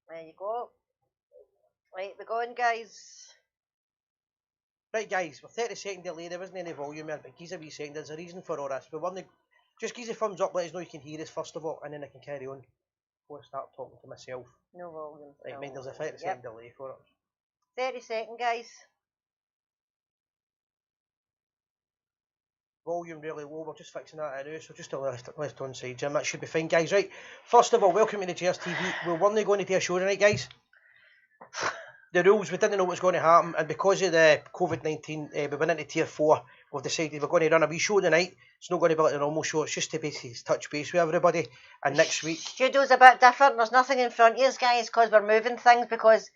There you go. Right, we're going, guys. Right, guys, we're 30-second delay. There wasn't any volume here, but give us a wee second. There's a reason for all this. We want to just give us a thumbs up, let us know you can hear us first of all, and then I can carry on before I start talking to myself. No volume. Right, mind there's a 30-second delay for it. 30-second, guys. Volume really low, we're just fixing that now, so just a left on side, Jim, that should be fine, guys. Right, first of all, welcome to the Gers TV. We're only going to do a show tonight, guys. The rules, we didn't know what was going to happen, and because of the COVID-19, we went into tier 4. We've decided we're going to run a wee show tonight. It's not going to be like a normal show, it's just to basically touch base with everybody. And next week, studio's a bit different. There's nothing in front of us, guys, because we're moving things, because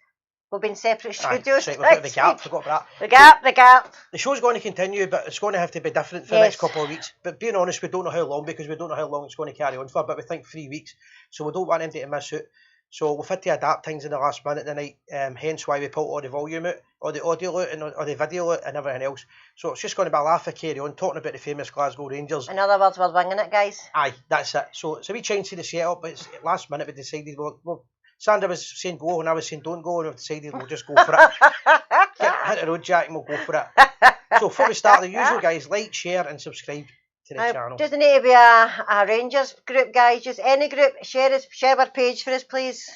we've been separate studios. Right, we've got the gap, forgot about that. The gap. The show's going to continue, but it's going to have to be different for the next couple of weeks. But being honest, we don't know how long, because we don't know how long it's going to carry on for, but we think 3 weeks. So we don't want anybody to miss out. So we've had to adapt things in the last minute tonight, hence why we pulled all the volume out, all the audio out, and all the video out, and everything else. So it's just going to be a laugh and carry on, talking about the famous Glasgow Rangers. In other words, we're winging it, guys. Aye, that's it. So it's a wee change to the setup, but it's last minute we decided, Sandra was saying go, and I was saying don't go, and we've decided we'll just go for it. Hit the road, Jack, and we'll go for it. So before we start, the usual, guys, like, share, and subscribe to the channel. Doesn't need to be a Rangers group, guys, just any group. Share our page for us, please.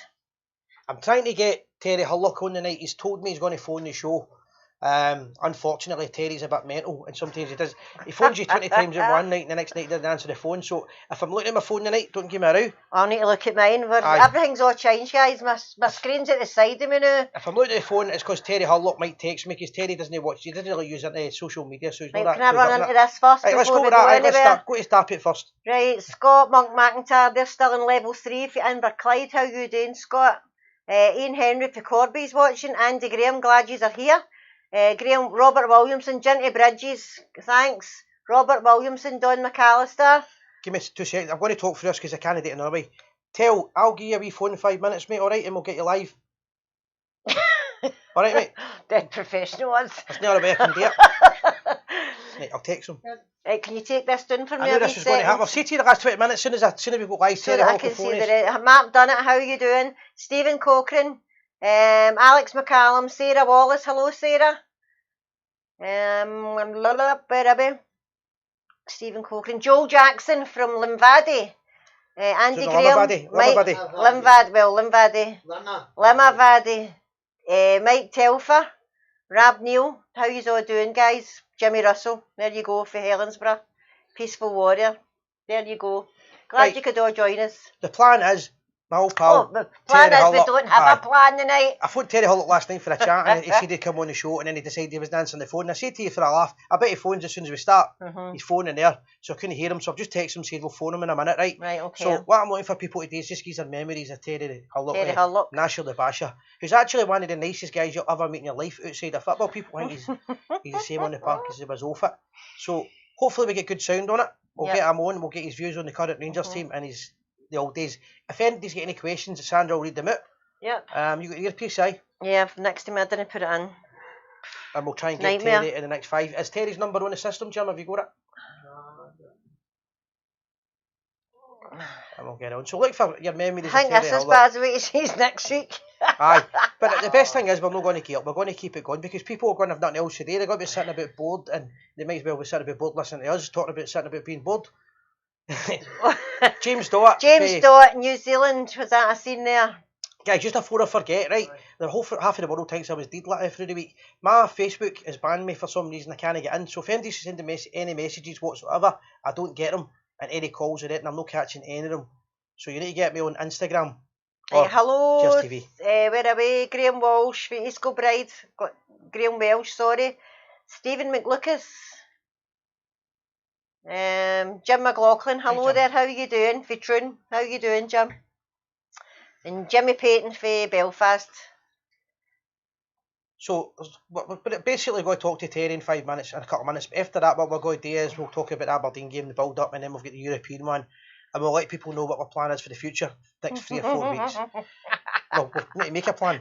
I'm trying to get Terry Hurlock on tonight. He's told me he's going to phone the show. Unfortunately, Terry's a bit mental, and sometimes he does. He phones you 20 times in one night, and the next night he doesn't answer the phone. So if I'm looking at my phone tonight, don't give me a row. I'll need to look at mine. Everything's all changed, guys. My screen's at the side of me now. If I'm looking at the phone, it's because Terry Hurlock might text me, because Terry doesn't watch. He doesn't really use social media, so he's not that. Can I run into this first? Right, let's go with that. Let's go to start it first. Right, Scott Monk McIntyre, they're still in level 3 for Inverclyde. How you doing, Scott? Ian Henry for Corby's watching. Andy Graham, glad yous are here. Graham, Robert Williamson, Jinty Bridges, thanks. Robert Williamson, Don McAllister. Give me 2 seconds. I'm going to talk for us because I can't do it another way. I'll give you a wee phone in 5 minutes, mate, alright, and we'll get you live. Alright, mate? Dead professional ones. That's not a way I can do it. Right, I'll text him. Right, can you take this down for me? I knew this was going to happen. I'll say to you the last 20 minutes, as soon as we go live, so that I can see the Mark Dunnett, how are you doing? Stephen Cochrane, Alex McCallum, Sarah Wallace, hello Sarah. Stephen Cochrane, Joel Jackson from Limavady, Andy Graham, Limavady, Mike Telfer, Rab Neal, how you all doing, guys? Jimmy Russell, there you go, for Helensburgh, Peaceful Warrior, there you go. Glad you could all join us. The plan is, my old pal, the plan is we don't have a plan tonight. I phoned Terry Hurlock last night for a chat, and he said he'd come on the show, and then he decided he wasn't answering the phone. And I said to you for a laugh, I bet he phones as soon as we start. He's phoning there, so I couldn't hear him, so I've just texted him and said we'll phone him in a minute, right? Right, okay. So what I'm looking for people to do is just give their memories of Terry Hurlock, Nashville the Basher, who's actually one of the nicest guys you'll ever meet in your life outside of football. People think he's the same on the park as he was off it. So hopefully we get good sound on it. We'll get him on, we'll get his views on the current Rangers team and the old days. If anybody's got any questions, Sandra will read them out. Yep. You got your piece, aye? Yeah, next to me, I didn't put it in. And we'll try and get Terry in the next 5. Is Terry's number on the system, Jim? Have you got it? And we'll get on. So look for your memories. I think this is bad the way he's next week. Aye. But the best thing is we're not going to keep up. We're going to keep it going because people are going to have nothing else today. They're going to be sitting about bored, and they might as well be sitting about bored listening to us talking about sitting about being bored. James Dott, New Zealand, was that a scene there? Guys, just before I forget, right, the whole half of the world thinks I was dead through the week. My Facebook has banned me for some reason. I can't get in, so if anybody's sending any messages whatsoever, I don't get them, and any calls or anything, I'm not catching any of them. So you need to get me on Instagram. Hello, Gers TV. Where are we? Graham Walsh, East Kilbride, Graham Welsh, sorry. Stephen McLucas. Jim McLaughlin, hello there, how are you doing? For Troon, how are you doing, Jim? And Jimmy Payton for Belfast. So, but basically we're going to talk to Terry in 5 minutes, in a couple of minutes. After that, what we're going to do is we'll talk about the Aberdeen game, the build-up, and then we'll get the European one. And we'll let people know what our plan is for the future, next 3 or 4 weeks. Well, we need to make a plan.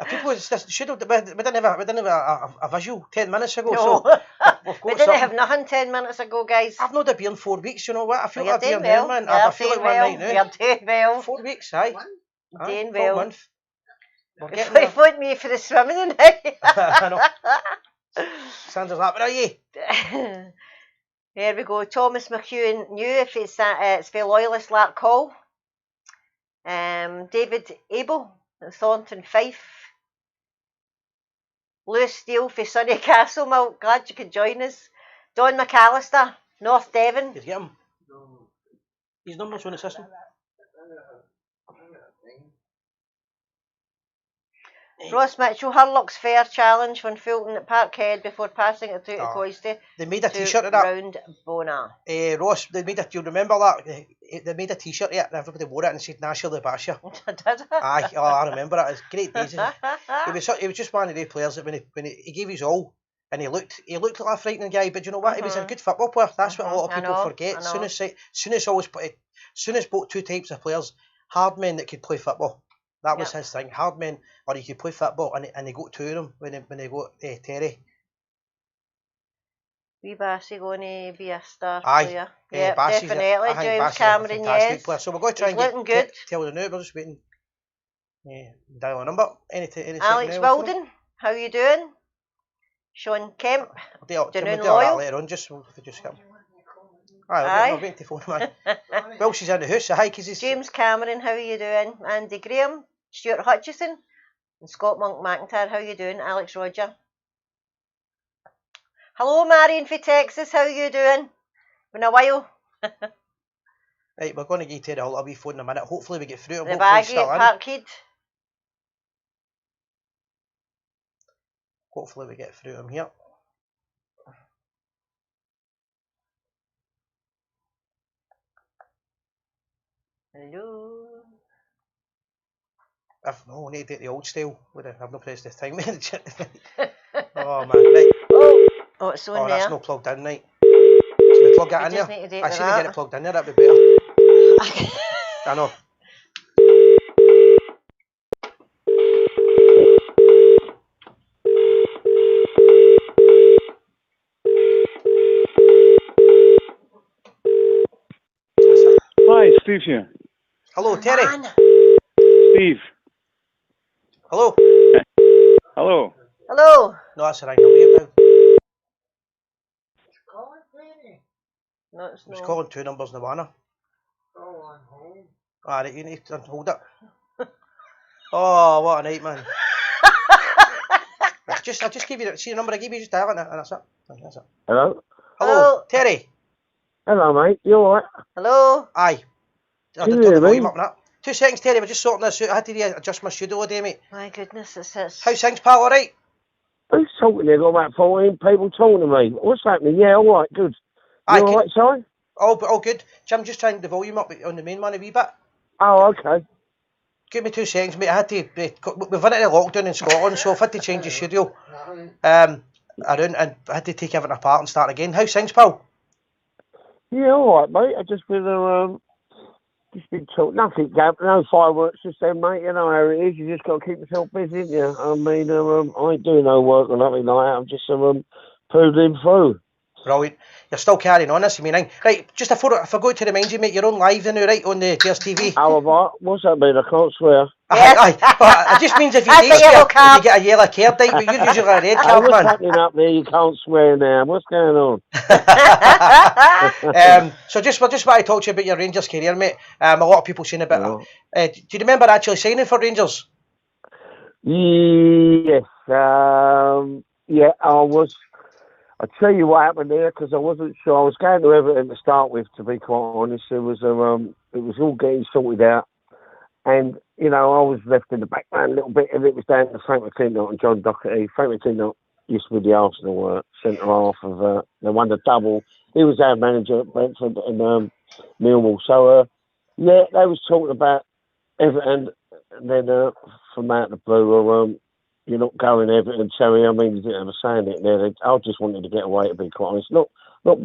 People should have. We didn't have a visual 10 minutes ago. No. So we didn't have nothing 10 minutes ago, guys. I've not had a beer in 4 weeks. You know what? I feel like a beer well. now, man. I feel like one right now. You're doing well. 4 weeks, aye. Doing 12 well. month. We're getting They there. phoned me for the swimming tonight. I know. Sanders that, but are you? There we go. Thomas McEwen knew if it's for loyalist lap call. David Abel, Thornton Fife. Lewis Steele for Sunny Castlemilk. Glad you could join us. Don McAllister, North Devon. Did you get him? His number's on the system. Ross Mitchell, Hurlock's Fair Challenge when Fulton at Parkhead before passing it through to Coisty. They made a t-shirt of that. Round Bona. Ross, they made a, do you remember that? They made a t-shirt of it and everybody wore it and said Nashville the Basher. Did Aye, I remember it. It's great days. He was just one of the players that when he gave his all and he looked like a frightening guy, but you know what? He was a good football player. That's what a lot of people forget. As soon as both two types of players, hard men that could play football. That was his thing. Hard men, or he could play football, and they got two of them when they got Terry. Wee Bassey going to be a star player. Yeah, Bassey's definitely. James Cameron, yes. Player. So we're going to try He's and looking good. tell the new. We're just waiting. Dial a number. Alex Wilden, how you doing? Sean Kemp, Dunoon Loyal. Later on, just if we just get him. Aye, we're waiting to phone him. Well, she's in the house. Hi, James Cameron, how are you doing? Andy Graham, Stuart Hutchison, and Scott Monk McIntyre, how you doing? Alex Roger. Hello, Marion from Texas, how you doing? Been a while. Right, we're going to get Terry Hull a wee phone in a minute. Hopefully we get through him. The baggy at Parkhead. Hopefully we get through him here. Hello. We need to take the old style. I've not pressed this time. Oh man, right. Oh, it's on there. That's not plugged in, right. Can we plug that in there? I should get it plugged in there, that'd be better. I know. Hi, Steve here. Hello, Terry. Steve. Hello. Hello. Hello. No, that's the right number now. No, it's I was calling two numbers in one. Alright, you need to hold it. Oh, what a night, man. I just gave you the number I gave you, just dial it, and that's it. That's it. Hello. Hello, Terry. Hello, mate. You alright? Hello. Aye. I did turn the volume up and that. 2 seconds, Terry. We're just sorting this out. I had to adjust my studio all day, mate. My goodness, this is. How's things, pal? All right? Who's talking there? Got about 14 people talking to me. What's happening? Yeah, alright, good. You alright, Si? All good. Jim, just trying the volume up on the main one a wee bit. Oh, okay. Give me 2 seconds, mate. I had to. We've run into lockdown in Scotland, so I've had to change the studio. Around, and I had to take everything apart and start again. How's things, pal? Yeah, alright, mate. I've just been talking. Nothing, no fireworks just then, mate. You know how it is. You just got to keep yourself busy, haven't you? I mean, I ain't doing no work or nothing like that. I'm just poodling through. Brilliant. You're still carrying on this, I mean. Right, just I forgot to remind you, mate, you're on live now, right, on the Gers TV. Oh, right. What's that mean? I can't swear. Aye. But it just means if you do swear, you get a yellow card, right? But you're usually a red card, what's man. What's happening up there? You can't swear now. What's going on? So just what I talked to you about your Rangers career, mate. A lot of people saying about it. Do you remember actually signing for Rangers? Yes. Yeah, I was. I'll tell you what happened there because I wasn't sure. I was going to Everton to start with, to be quite honest. It was all getting sorted out, and you know I was left in the background a little bit, and it was down to Frank McClintock and John Docherty. Frank McClintock used to be the Arsenal centre half of they won the double. He was our manager at Brentford and Millwall. So yeah, they was talking about Everton, and then from out of the blue, you're not going Everton, Terry. I mean, you didn't have a say in it there. I just wanted to get away, to be quite honest. Not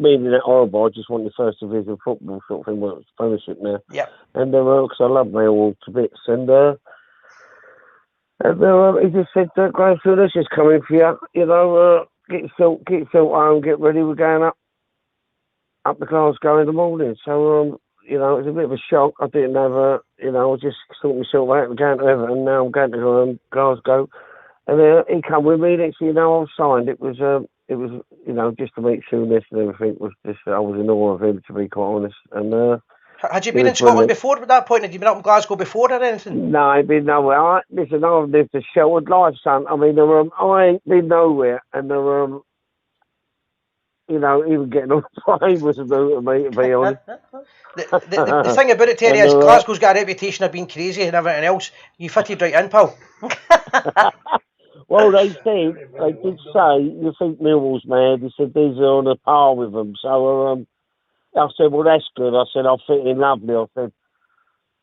being that horrible. I just wanted first division football sort of thing. Well, it's Premiership now. Yeah. And because I love Millwall to bits, and he just said, "Go through this is coming for you. You know, get yourself home, get ready. We're going up the Glasgow in the morning." So you know, it was a bit of a shock. I didn't have a, you know, I just thought myself out and going to Everton. Now I'm going to Glasgow, and he come with me. Next thing you know, I was signed. It was, you know, just to meet Souness and everything. Was just, I was in awe of him, to be quite honest. And Had you he been was in Scotland brilliant. before at that point? Had you been up in Glasgow before or anything? No, I ain't been nowhere. Listen, I've lived a sheltered life, son. I mean, I ain't been nowhere, and you know, even getting on the plane was a new to me, to be honest. The thing about it, Terry, And is Glasgow's got a reputation of being crazy and everything else. You fitted right in, pal. well, they did say, you think Millwall's mad? He said these are on a par with them. So I said, well, that's good. I said, I'll fit in lovely. I said,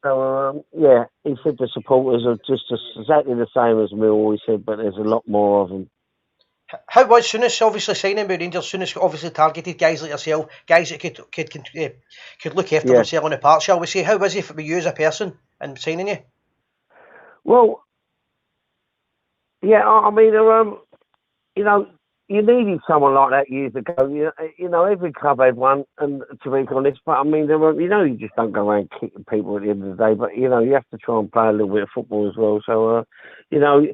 so yeah. He said the supporters are just exactly the same as Millwall. He said, but there's a lot more of them. How was Souness obviously signing with Rangers? Souness obviously targeted guys like yourself, guys that could look after themselves on the park, shall we say? How was he for you as a person and signing you? Well, yeah, I mean, you know, you needed someone like that years ago. You know, every club had one, and to be honest, but I mean, you know, you just don't go around kicking people at the end of the day. But you know, you have to try and play a little bit of football as well. So, you know,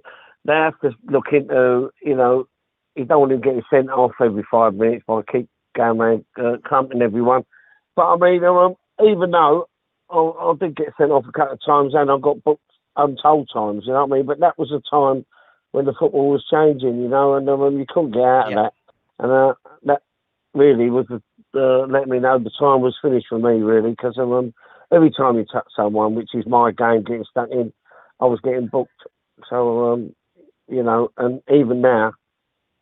they have to look into, you know, you don't want to get sent off every 5 minutes by keep going around clumping everyone. But I mean, even though I did get sent off a couple of times and I got booked untold times, you know what I mean? But that was a time when the football was changing, you know, and you couldn't get out of that. And that really was letting me know the time was finished for me, really, because every time you touch someone, which is my game, getting stuck in, I was getting booked. So, you know, and even now,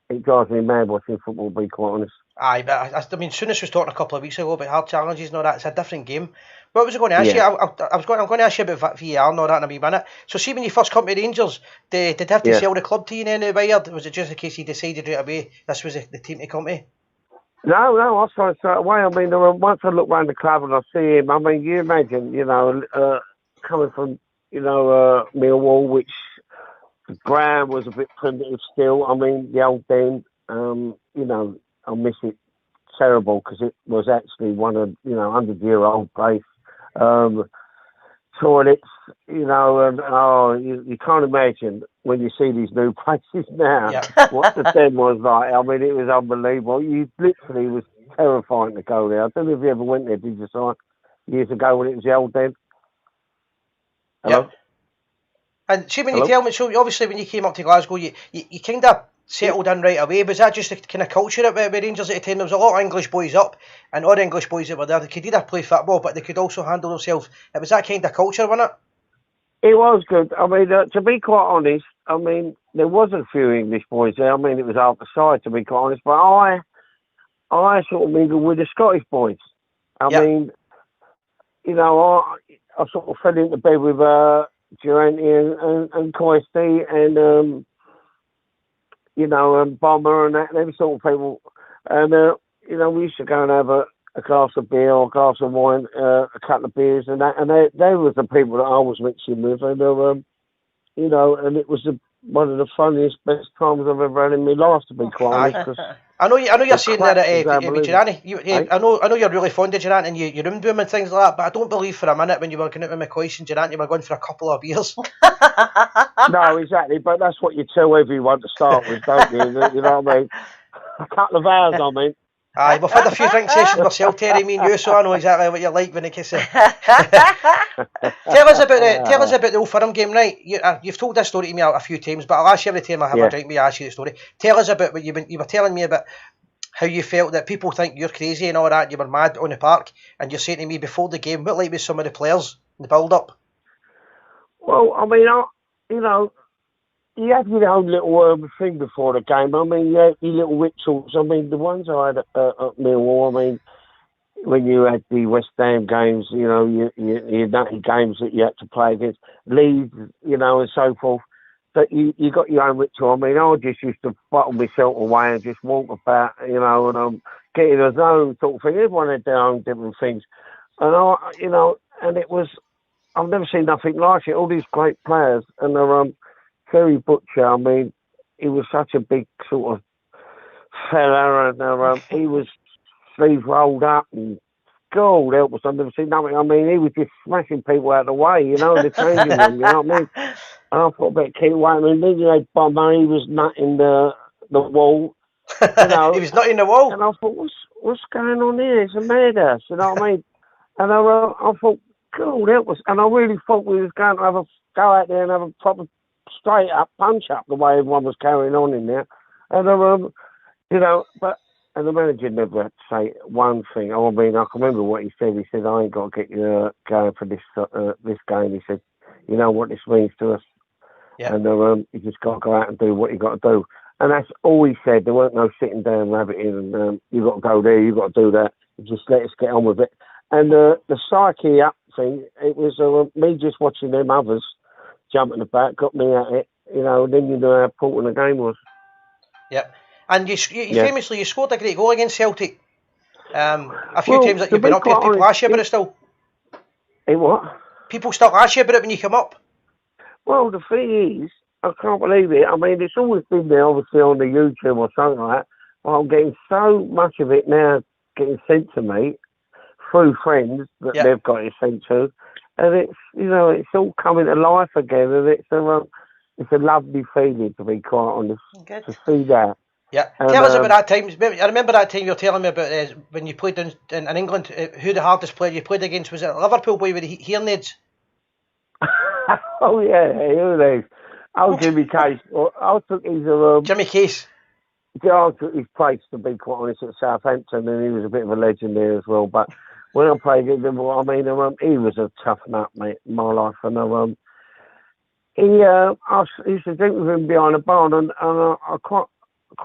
it drives me mad watching football, to be quite honest. Aye, but I mean, Souness was talking a couple of weeks ago about hard challenges and all that. It's a different game. What was I going to ask you? I'm going to ask you about VAR and all that in a wee minute. So, see, when you first come to Rangers, did they have to sell the club to you in any way, or was it just a case you decided right away this was the team to come to? No, I saw it straight away. I mean, once I look around the club and I see him, I mean, you imagine, you know, coming from, you know, Millwall, which the ground was a bit primitive still. I mean, the old Den, you know, I miss it terrible because it was actually one of, you know, 100-year-old place. Toilets, you know, and you can't imagine when you see these new places now what the Den was like. I mean, it was unbelievable. You literally was terrifying to go there. I don't know if you ever went there, did you, Si? Years ago when it was the old Den. Hello? Yep. And see, when you tell me, so obviously when you came up to Glasgow, you kind of settled in right away. Was that just the kind of culture at Rangers at the time? There was a lot of English boys up, and all the English boys that were there, they could either play football, but they could also handle themselves. It was that kind of culture, wasn't it? It was good. I mean, to be quite honest, I mean, there was a few English boys there. I mean, it was half the side, to be quite honest, but I sort of mingled with the Scottish boys. I mean, you know, I sort of fell into bed with Durante and Coisty and you know, and Bomber and that, them sort of people. And you know, we used to go and have a glass of beer or a glass of wine, a couple of beers and that. And they were the people that I was mixing with. And you know, and it was one of the funniest, best times I've ever had in my life, to be quite honest. I know you're saying that with Durante. I know you're really fond of Durante and you roomed with him and things like that, but I don't believe for a minute when you were going out with McCoy and Durante you were going for a couple of beers. No, exactly, but that's what you tell everyone to start with, don't you? You know what I mean? A couple of hours, I mean. Aye, we've had a few drink sessions myself, Terry, me and you, so I know exactly what you're like when it gets Tell us about the Old Firm game, right? You've told this story to me a few times, but I'll ask you every time I have a drink, I ask you the story. Tell us about what you were telling me about how you felt that people think you're crazy and all that, you were mad on the park, and you're saying to me before the game, what like was some of the players in the build-up? Well, I mean, you know, you have your own little thing before the game. I mean, you have your little rituals. I mean, the ones I had at Millwall, I mean, when you had the West Ham games, you know, your nutty games that you had to play against Leeds, you know, and so forth, that you got your own ritual. I mean, I just used to bottle myself away and just walk about, you know, and get in a zone sort of thing. Everyone had their own different things. And you know, and it was, I've never seen nothing like it. All these great players, and Terry Butcher, I mean, he was such a big sort of fella, and he was sleeves rolled up and God help us, I've never seen nothing. I mean, he was just smashing people out of the way, you know, in the changing room, you know what I mean? And I thought, better keep waiting. I mean, then you had Bomber, he was nutting the wall, you know. He was nutting the wall. And I thought, what's going on here? It's a madhouse, you know what I mean? And I thought, God help us. And I really thought we was going to go out there and have a proper straight up punch up the way everyone was carrying on in there. And you know, and the manager never had to say one thing. I mean, I can remember what he said. He said, I ain't got to get you going for this game. He said, you know what this means to us. Yeah. And you just got to go out and do what you got to do. And that's all he said. There weren't no sitting down rabbiting and you got to go there, you got to do that. Just let us get on with it. And the psyche up thing, it was me just watching them others jumping about, got me at it, you know, and then you know how important the game was. Yep. And you famously, you scored a great goal against Celtic. A few times that you've been up here, people ask you about it still. Hey, what? People still ask you about it when you come up. Well, the thing is, I can't believe it. I mean, it's always been there, obviously, on the YouTube or something like that. But I'm getting so much of it now getting sent to me through friends that they've got it sent to. And it's, you know, it's all coming to life again. And it's a lovely feeling, to be quite honest, to see that. Yeah. Tell us about that time. I remember that time you were telling me about when you played in England, who the hardest player you played against was. It Liverpool boy with the hearing aids? Oh, yeah, who knows? Jimmy Case. I took his... Jimmy Case. I took his place, to be quite honest, at Southampton, and he was a bit of a legend there as well. But when I played against him, I mean, he was a tough nut, mate, in my life. And I used to drink with him behind the bar, and I quite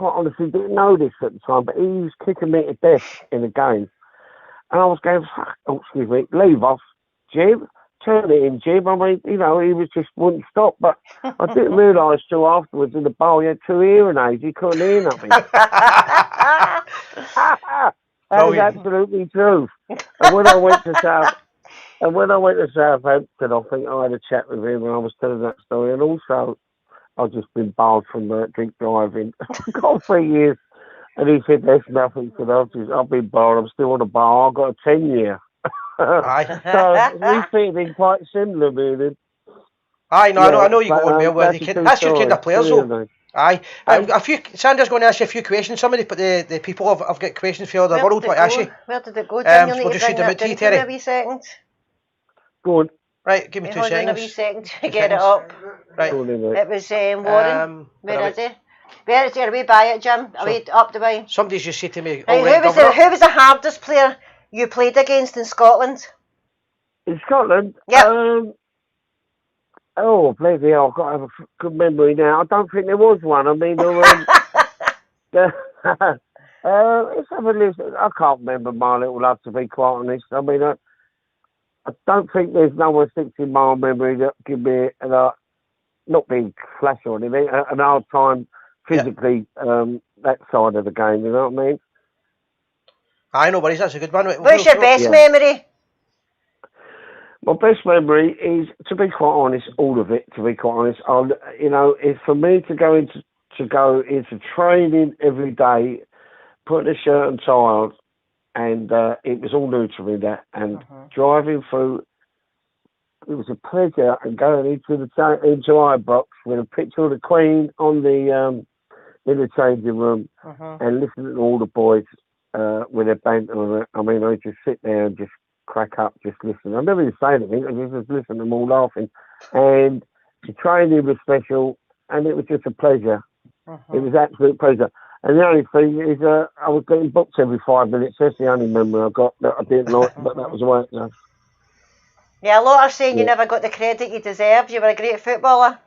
honestly didn't know this at the time, but he was kicking me to death in the game. And I was going, excuse me, leave off, Jim. Turn it in, Jim. I mean, you know, he was just wouldn't stop. But I didn't realise till afterwards in the bar he had 2 hearing aids. He couldn't hear nothing. That is absolutely true. And when I went to Southampton, I think I had a chat with him and I was telling that story. And also, I've just been barred from drink driving. Got 3 years. And he said, there's nothing. I've been barred. I'm still on the bar. I've got a 10-year. Aye. So we feeling quite similar, really. Aye, no, I know you go on well. That's your kind of players, though. Aye. Sandra's going to ask you a few questions. Some of the people have got questions for the world. What ask you? Where did it go, Tim? We'll just read them out to you, Terry. A wee second. Go on. Right, give me 2 seconds. A wee second to get it up. Right. It was Warren. Where is he? Where is he? Are we by it, Jim? Are we up the way? Somebody's just said to me, who was the hardest player you played against in Scotland? In Scotland? Yep. Oh, bloody hell, I've got to have a good memory now. I don't think there was one. I mean, let's have a listen. I can't remember my little love, to be quite honest. I mean, I don't think there's no one sticks in my memory that give me, not being flash or anything, an hard time physically, that side of the game, you know what I mean? I know, worries, that's a good one. What's your best memory? My best memory is, to be quite honest, all of it, to be quite honest. It's for me to go into training every day, putting a shirt and tie on, and it was all new to me, that. And driving through, it was a pleasure, and going into our box with a picture of the Queen on the in the changing room, and listening to all the boys with their banter on it. I mean, I just sit there and just crack up, just listen. I never even say anything, I just listen to them all laughing. And the training was special, and it was just a pleasure. It was absolute pleasure. And the only thing is, I was getting booked every 5 minutes. That's the only memory I got that I didn't like, but that was the way it was. Yeah, a lot are saying you never got the credit you deserved. You were a great footballer.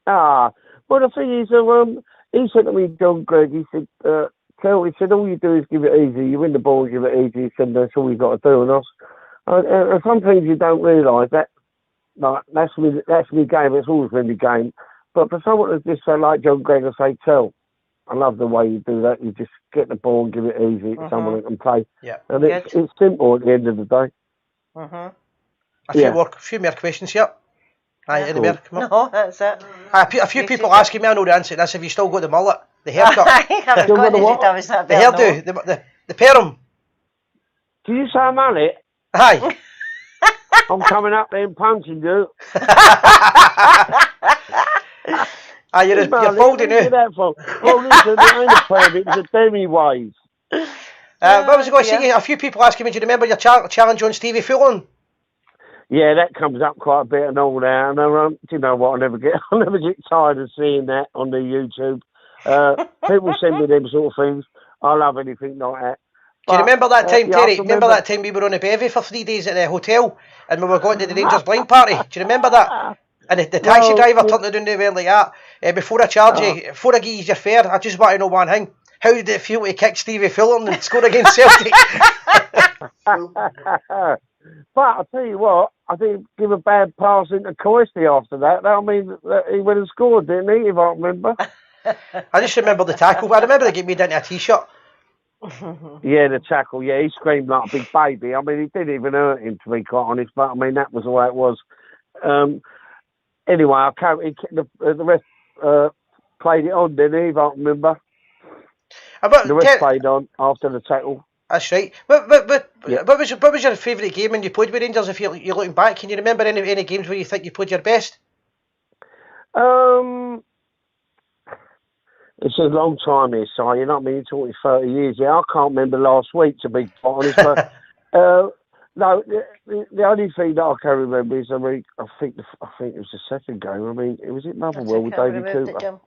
Well, the thing is, he said to me, John Gregg, he said, he said, all you do is give it easy. You win the ball, give it easy. He said, that's all you got to do. And some things you don't realise, that's my game. It's always been the game. But for someone to just say, like John Gregg, I say, I love the way you do that. You just get the ball and give it easy to someone that can play. Yeah. And it's simple at the end of the day. A few more questions here. Aye, cool. No, that's it. A few people asking me, I know the answer to this, have you still got the mullet? The haircut? The hairdo, the perm. Did you say a mullet? Aye. I'm coming up there and punching you. Aye, you're folding Where'd you now. get that from? Well, listen, it ain't a perm, it was a demi-wave. What was I going to say? A few people asking me, do you remember your challenge on Stevie Fulham? Yeah, that comes up quite a bit and all that. And do you know what? I never get tired of seeing that on the YouTube. People send me them sort of things. I love anything like that. Do you remember that time, yeah, Terry? Remember that time we were on a bevy for 3 days at the hotel and we were going to the Rangers blind party? Do you remember that? And the taxi driver turned it down the way like that. Before I charge you, before I give you your fare, I just want to know one thing. How did it feel to kick Stevie Fulham and score against Celtic? But I'll tell you what, I didn't give a bad pass into Coisty after that. I mean, he went and scored, didn't he, if I remember? I just remember the tackle, but I remember they get made into a t-shirt. Yeah, the tackle, yeah, he screamed like a big baby. I mean, it didn't even hurt him, to be quite honest, but I mean, that was the way it was. Anyway, the rest played it on, didn't he, if I remember? The rest played on after the tackle. That's right. What was your favourite game when you played with Rangers? If you're looking back, can you remember any games where you think you played your best? It's a long time here, Si. You know what I mean? You're talking 30 years. Yeah, I can't remember last week, to be quite honest. But no, the only thing that I can remember is, I mean, I think it was the second game. I mean, was it Motherwell with David Cooper?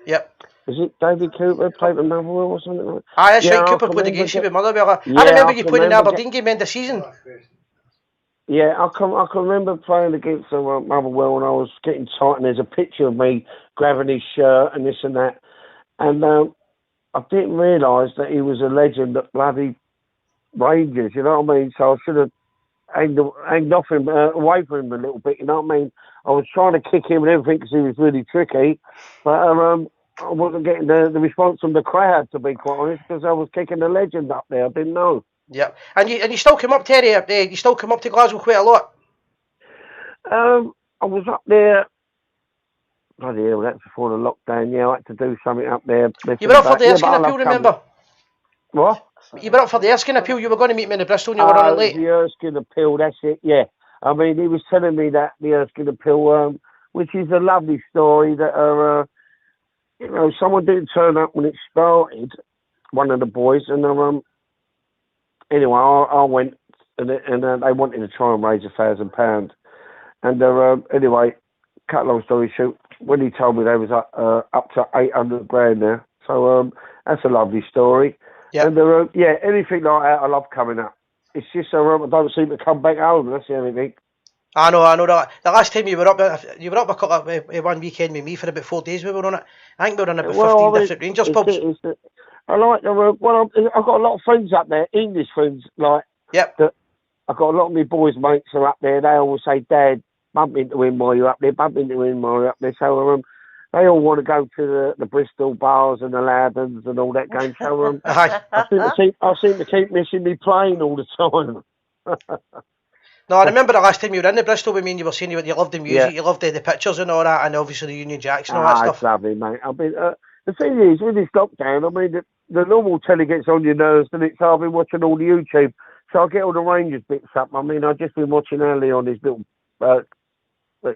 Yep. Was it David Cooper played with Motherwell or something like that? Aye, that's right. Cooper played against you with Motherwell. I remember you playing in the Aberdeen game end of the season. Yeah, I can remember playing against Motherwell and I was getting tight and there's a picture of me grabbing his shirt and this and that. And I didn't realise that he was a legend at bloody Rangers, you know what I mean? So I should have hanged off him, away from him a little bit, you know what I mean? I was trying to kick him and everything because he was really tricky, but I wasn't getting the response from the crowd, to be quite honest, because I was kicking the legend up there. I didn't know. Yep. And you still come up, Terry? You still come up to Glasgow quite a lot? I was up there. Bloody hell, that's before the lockdown. Yeah, I had to do something up there. You were up for the Erskine appeal, remember? What? You were up for the Erskine appeal. You were going to meet me in the Bristol and you were running late. The Erskine appeal, that's it, yeah. I mean, he was telling me that, the Erskine appeal, which is a lovely story that, you know, someone didn't turn up when it started, one of the boys, and anyway, I went, and they wanted to try and raise £1,000. And anyway, cut long story short, when he told me they was up to 800 grand now. So that's a lovely story. Yep. And yeah, anything like that, I love coming up. It's just I don't seem to come back home. That's the only thing. I know that. The last time you were up a couple of, one weekend with me for about 4 days. We were on it. I think we were on about 15 different Rangers pubs. I like the I've got a lot of friends up there, English friends. Like, yep. I've got a lot of my boys' mates are up there. They always say, "Dad, bump into him while you're up there. Bump into him while you're up there." So they all want to go to the Bristol bars and the Loudons and all that game. So I seem to keep missing me playing all the time. No, I remember the last time you were in the Bristol with me and you were saying you loved the music, you loved the pictures and all that, and obviously the Union Jacks and all that stuff. It's lovely, mate. I mean, the thing is, with this lockdown, I mean, the normal telly gets on your nerves, and so I've been watching all the YouTube, so I get all the Rangers bits up. I mean, I've just been watching early on his little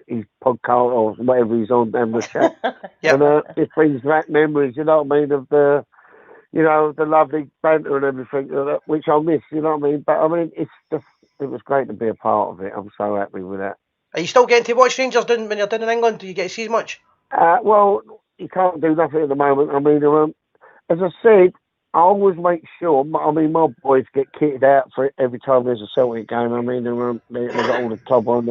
his podcast or whatever he's on down the chat. Yep. And it brings back memories, you know what I mean, of the lovely banter and everything, which I miss, you know what I mean. But I mean, it was great to be a part of it. I'm so happy with that. Are you still getting to watch Rangers when you're down in England? Do you get to see as much? Well, you can't do nothing at the moment. I mean, as I said, I always make sure. I mean, my boys get kitted out for it every time there's a Celtic game. I mean, they got all the club on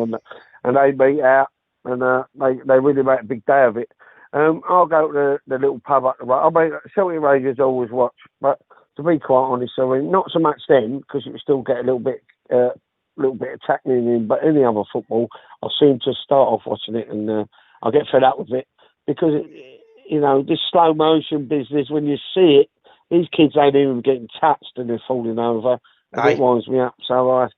and they meet out and they really make a big day of it. I'll go to the little pub up the road. I mean, Celtic Rangers always watch, but to be quite honest, I mean, not so much then because you still get a little bit of tackling in, but any other football, I seem to start off watching it and I get fed up with it because, you know, this slow motion business, when you see it, these kids ain't even getting touched and they're falling over. And it winds me up, so I have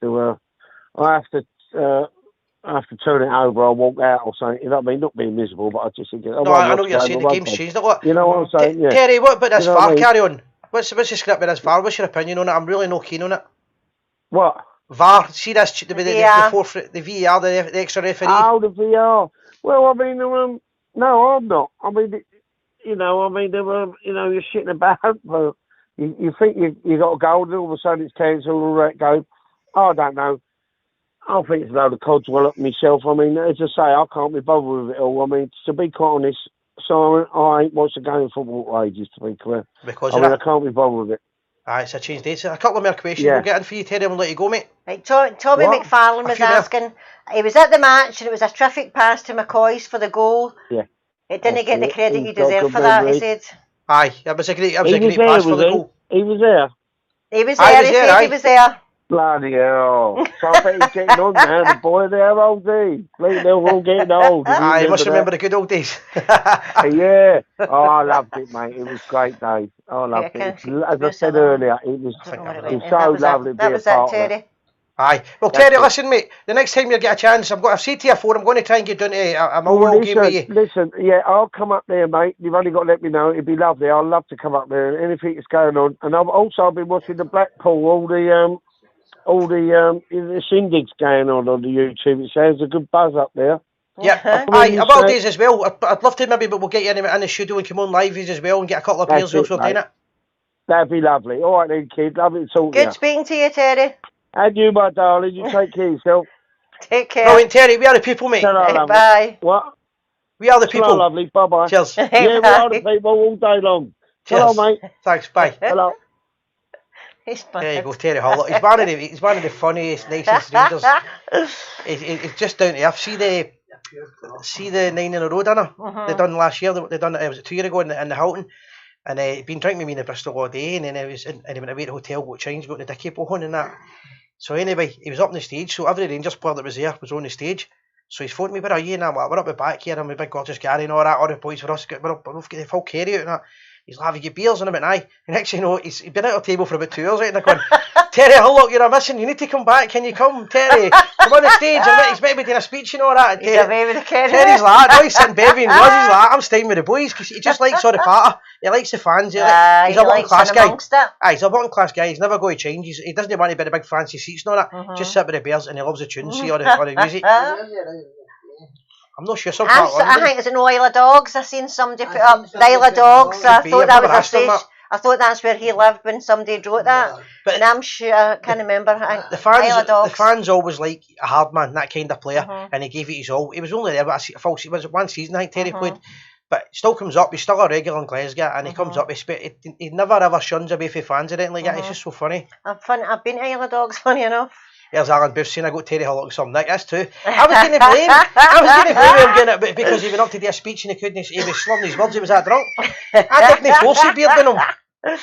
to turn it over or walk out or something. You know what I mean? Not being miserable, but I just think... No, I know what you're saying. The game's changed a lot. You know what I'm saying? Yeah. Terry, what about this VAR? Carry on. What's the script with this VAR? What's your opinion on it? I'm really no keen on it. What? VAR, see this, the VAR. the VAR, the extra referee. Oh, the VR. Well, I mean, no, I'm not. I mean, you know, you're sitting about, but you think you got a goal, and all of a sudden it's cancelled, all that go. I don't know. I think it's a load of codswallop myself. I mean, as I say, I can't be bothered with it all. I mean, to be quite honest, Simon, I ain't watched a game of football for ages, to be clear. Because I can't be bothered with it. Aye, it's a change dates. A couple of more questions Yeah. we'll get in for you, Terry, and we'll let you go, mate. Right, Tommy What? McFarlane was asking, he was at the match and it was a terrific pass to McCoy's for the goal. Yeah. It didn't get the credit you He's got deserve good for that, he memory. said. Aye, that was a great He was there, pass for the was goal. he? He was there. He was Aye, there, he he was there, said aye. he was there. Bloody hell. So I bet he's getting on now, the boy there, old D. They're all getting old. Aye, you must remember the good old days. Yeah. Oh, I loved it, mate. It was great days. I loved Yeah, it. As I said earlier, it was I don't know what it so went in. That was lovely it. to be That a was part it, of it. Terry. Aye. Well, That's Terry, it. listen, mate. The next time you get a chance, I've said to you before, I'm going to try and get down to a Millwall game with you. Listen, yeah, I'll come up there, mate. You've only got to let me know. It'd be lovely. I'd love to come up there. Anything that's going on. And I've been watching the Blackpool, all the shindigs going on the YouTube. It sounds a good buzz up there. Yeah, aye, a lot of days as well. I'd love to maybe, but we'll get you in the studio and come on live as well and get a couple of beers whilst we're doing it. That'd be lovely. All right then, kid. Lovely to talk to you. Good speaking to you, Terry. And you, my darling. You take care of yourself. Take care. Brilliant, Terry. We are the people, mate. Hello, Bye. What? We are the people. Hello, lovely. Bye-bye. Cheers. Yeah, we are the people all day long. Cheers. Hello, mate. Thanks, bye. Hello. There you go, Terry Hall. He's one of the funniest, nicest readers. He's just down to earth. See the 9 in a row dinner they done last year. They done it was 2 years ago in the Hilton, and he'd been drinking with me in the Bristol all day, and then he went away to the hotel, got changed, got the dicky on and that. So anyway, he was up on the stage. So every Rangers player that was there was on the stage. So he's phoned me, "Where are you?" And I'm like, "We're up the back here. I'm with big gorgeous Gary and all that. All the boys for us. We're up got the full carry out and that." He's like, "Have you get beers?" And I went, "Aye." And next thing you know, he's been at our table for about 2 hours, right? And they're going, "Terry, look, you're a missing. You need to come back. Can you come, Terry? Come on the stage." He's meant to be doing a speech and all that. He's away with the carry. Terry's like, no, he's sitting bevy and he's like, I'm staying with the boys because he just likes all the patter. He likes the fans. He's a working class guy. Aye, he's a working class guy. He's never going to change. He doesn't want to be the big fancy seats and all that. Just sit with the bears and he loves the tunes, see all the music. I'm not sure. I think it's an Isle of Dogs. I seen somebody put up the Isle of Dogs. I thought that was a station. I thought that's where he lived when somebody wrote that. But and I'm sure I can't remember. The fans always like a hard man, that kind of player, and he gave it his all. He was only there, but it was one season I think Terry played. But still comes up. He's still a regular in Glasgow, and he comes up. He never ever shuns away from fans or anything like that. It's just so funny. I've been to Isle of Dogs, funny enough. There's Alan Booth saying I got Terry Hall some Nick. That's too. I was going to blame him getting it, but because he went up to do a speech and he couldn't. He was slurring his words. He was that drunk. I didn't force the beard on him.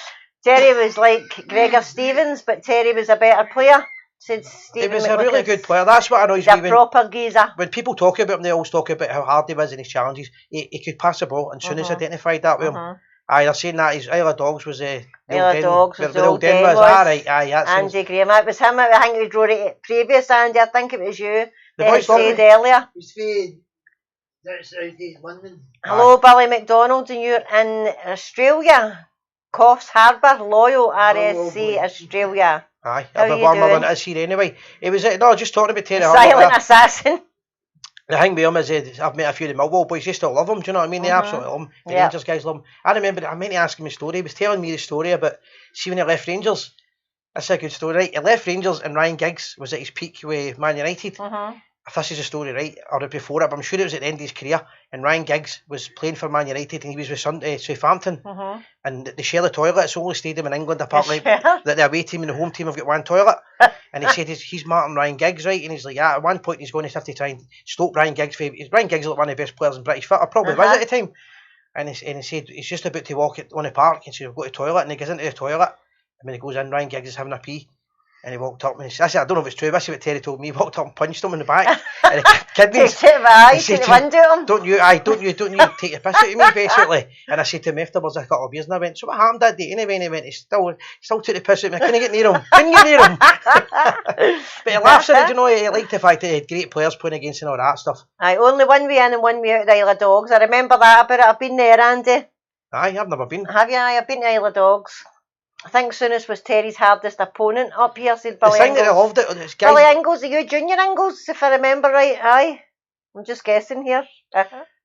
Terry was like Gregor Stevens, but Terry was a better player. Said Stephen. He was a really good player. That's what annoys me. Proper geezer. When people talk about him, they always talk about how hard he was in his challenges. He could pass the ball, and soon as identified that with him. Aye, they're saying that his Isle of Dogs was the old Den was. Aye, that's Andy Graham. It was him. I think he wrote it previous, Andy. I think it was you. The voice said earlier. Hello, Billy McDonald, and you're in Australia. Coffs Harbour, Loyal, RSC, Australia. Aye, a bit warmer than it is here anyway. It was just talking about Terry Silent assassin. The thing with him is I've met a few of the Millwall boys. They still love him. Do you know what I mean? They absolutely love him. The Rangers guys love him. I remember I meant to ask him a story. He was telling me the story about see when he left Rangers. That's a good story, right? He left Rangers and Ryan Giggs was at his peak with Man United. If this is a story, right, or before it, but I'm sure it was at the end of his career. And Ryan Giggs was playing for Man United and he was with Southampton. And they share the toilet. It's the only stadium in England apart like that the away team and the home team have got one toilet. And he said he's Martin Ryan Giggs, right? And he's like, yeah, at one point he's going to have to try and stop Ryan Giggs. Ryan Giggs is like one of the best players in British football, probably was at the time. And he said he's just about to walk on the park and said, "We've got to the toilet." And he goes into the toilet. And when he goes in, Ryan Giggs is having a pee. And he walked up and I said, I don't know if it's true, but this is what Terry told me. He walked up and punched him in the back. And the kidneys. Don't you take your piss out of me, basically. And I said to him afterwards, a couple of years, and I went, "So what happened that day?" Anyway, and he went, he still took the piss out of me. I couldn't get near him. But he laughs at it, you know, he liked the fact that he had great players playing against and all that stuff. Aye, only one way in and one way out of the Isle of Dogs. I remember that about it. I've been there, Andy. Aye, I've never been. Have you? Aye, I've been to Isle of Dogs. I think Souness was Terry's hardest opponent up here, said The Billy thing that I Ingles. loved it, is Billy guys, Ingles, are you Junior Ingles, if I remember right? Aye. I'm just guessing here.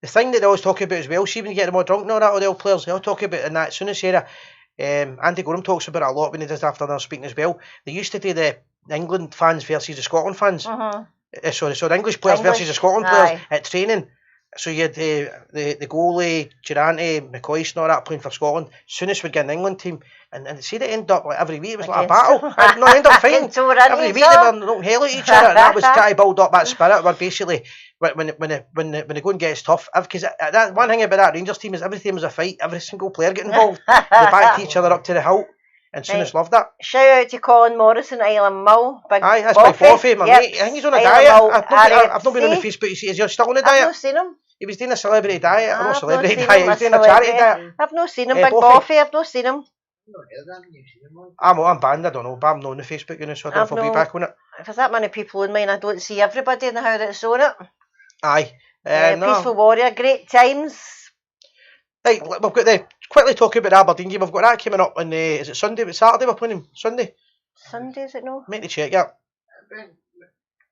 the thing that they always talk about as well, see when you get them all drunk and all that, all the old players, they all talk about in that Souness era. Andy Gorham talks about it a lot when he does after they're speaking as well. They used to do the England fans versus the Scotland fans. Sorry, so the English players versus the Scotland players at training. So you had the goalie, Durante, McCoist and all that playing for Scotland. Souness would get an England team, and see, they end up like every week it was like a battle. No, they end up fighting. Every week they were knocking hell at each other, and that was kind of build up that spirit where basically when they go and get it's tough. Because that one thing about that Rangers team is everything was a fight. Every single player get involved. They backed each other up to the hilt. And Souness loved that. Shout out to Colin Morrison, Island Mill. Aye, that's my Boffy, my mate. I think he's on a diet. I've not been on the Facebook. Is he still on a diet? I've not seen him. He was doing a celebrity diet. Not celebrity diet. He was doing a charity diet. I've not seen him, Big Boffy. I've not seen him. I'm banned. I don't know, but I'm not on the Facebook, you know, so I don't know if I'll be back on it. If there's that many people on mine, I don't see everybody and how that's on it. Aye. Peaceful Warrior, great times. Right, we've got the quickly talk about the Aberdeen game. We've got that coming up on is it Sunday? But Saturday we're playing him. Sunday. Sunday, is it no? Make the check, yeah.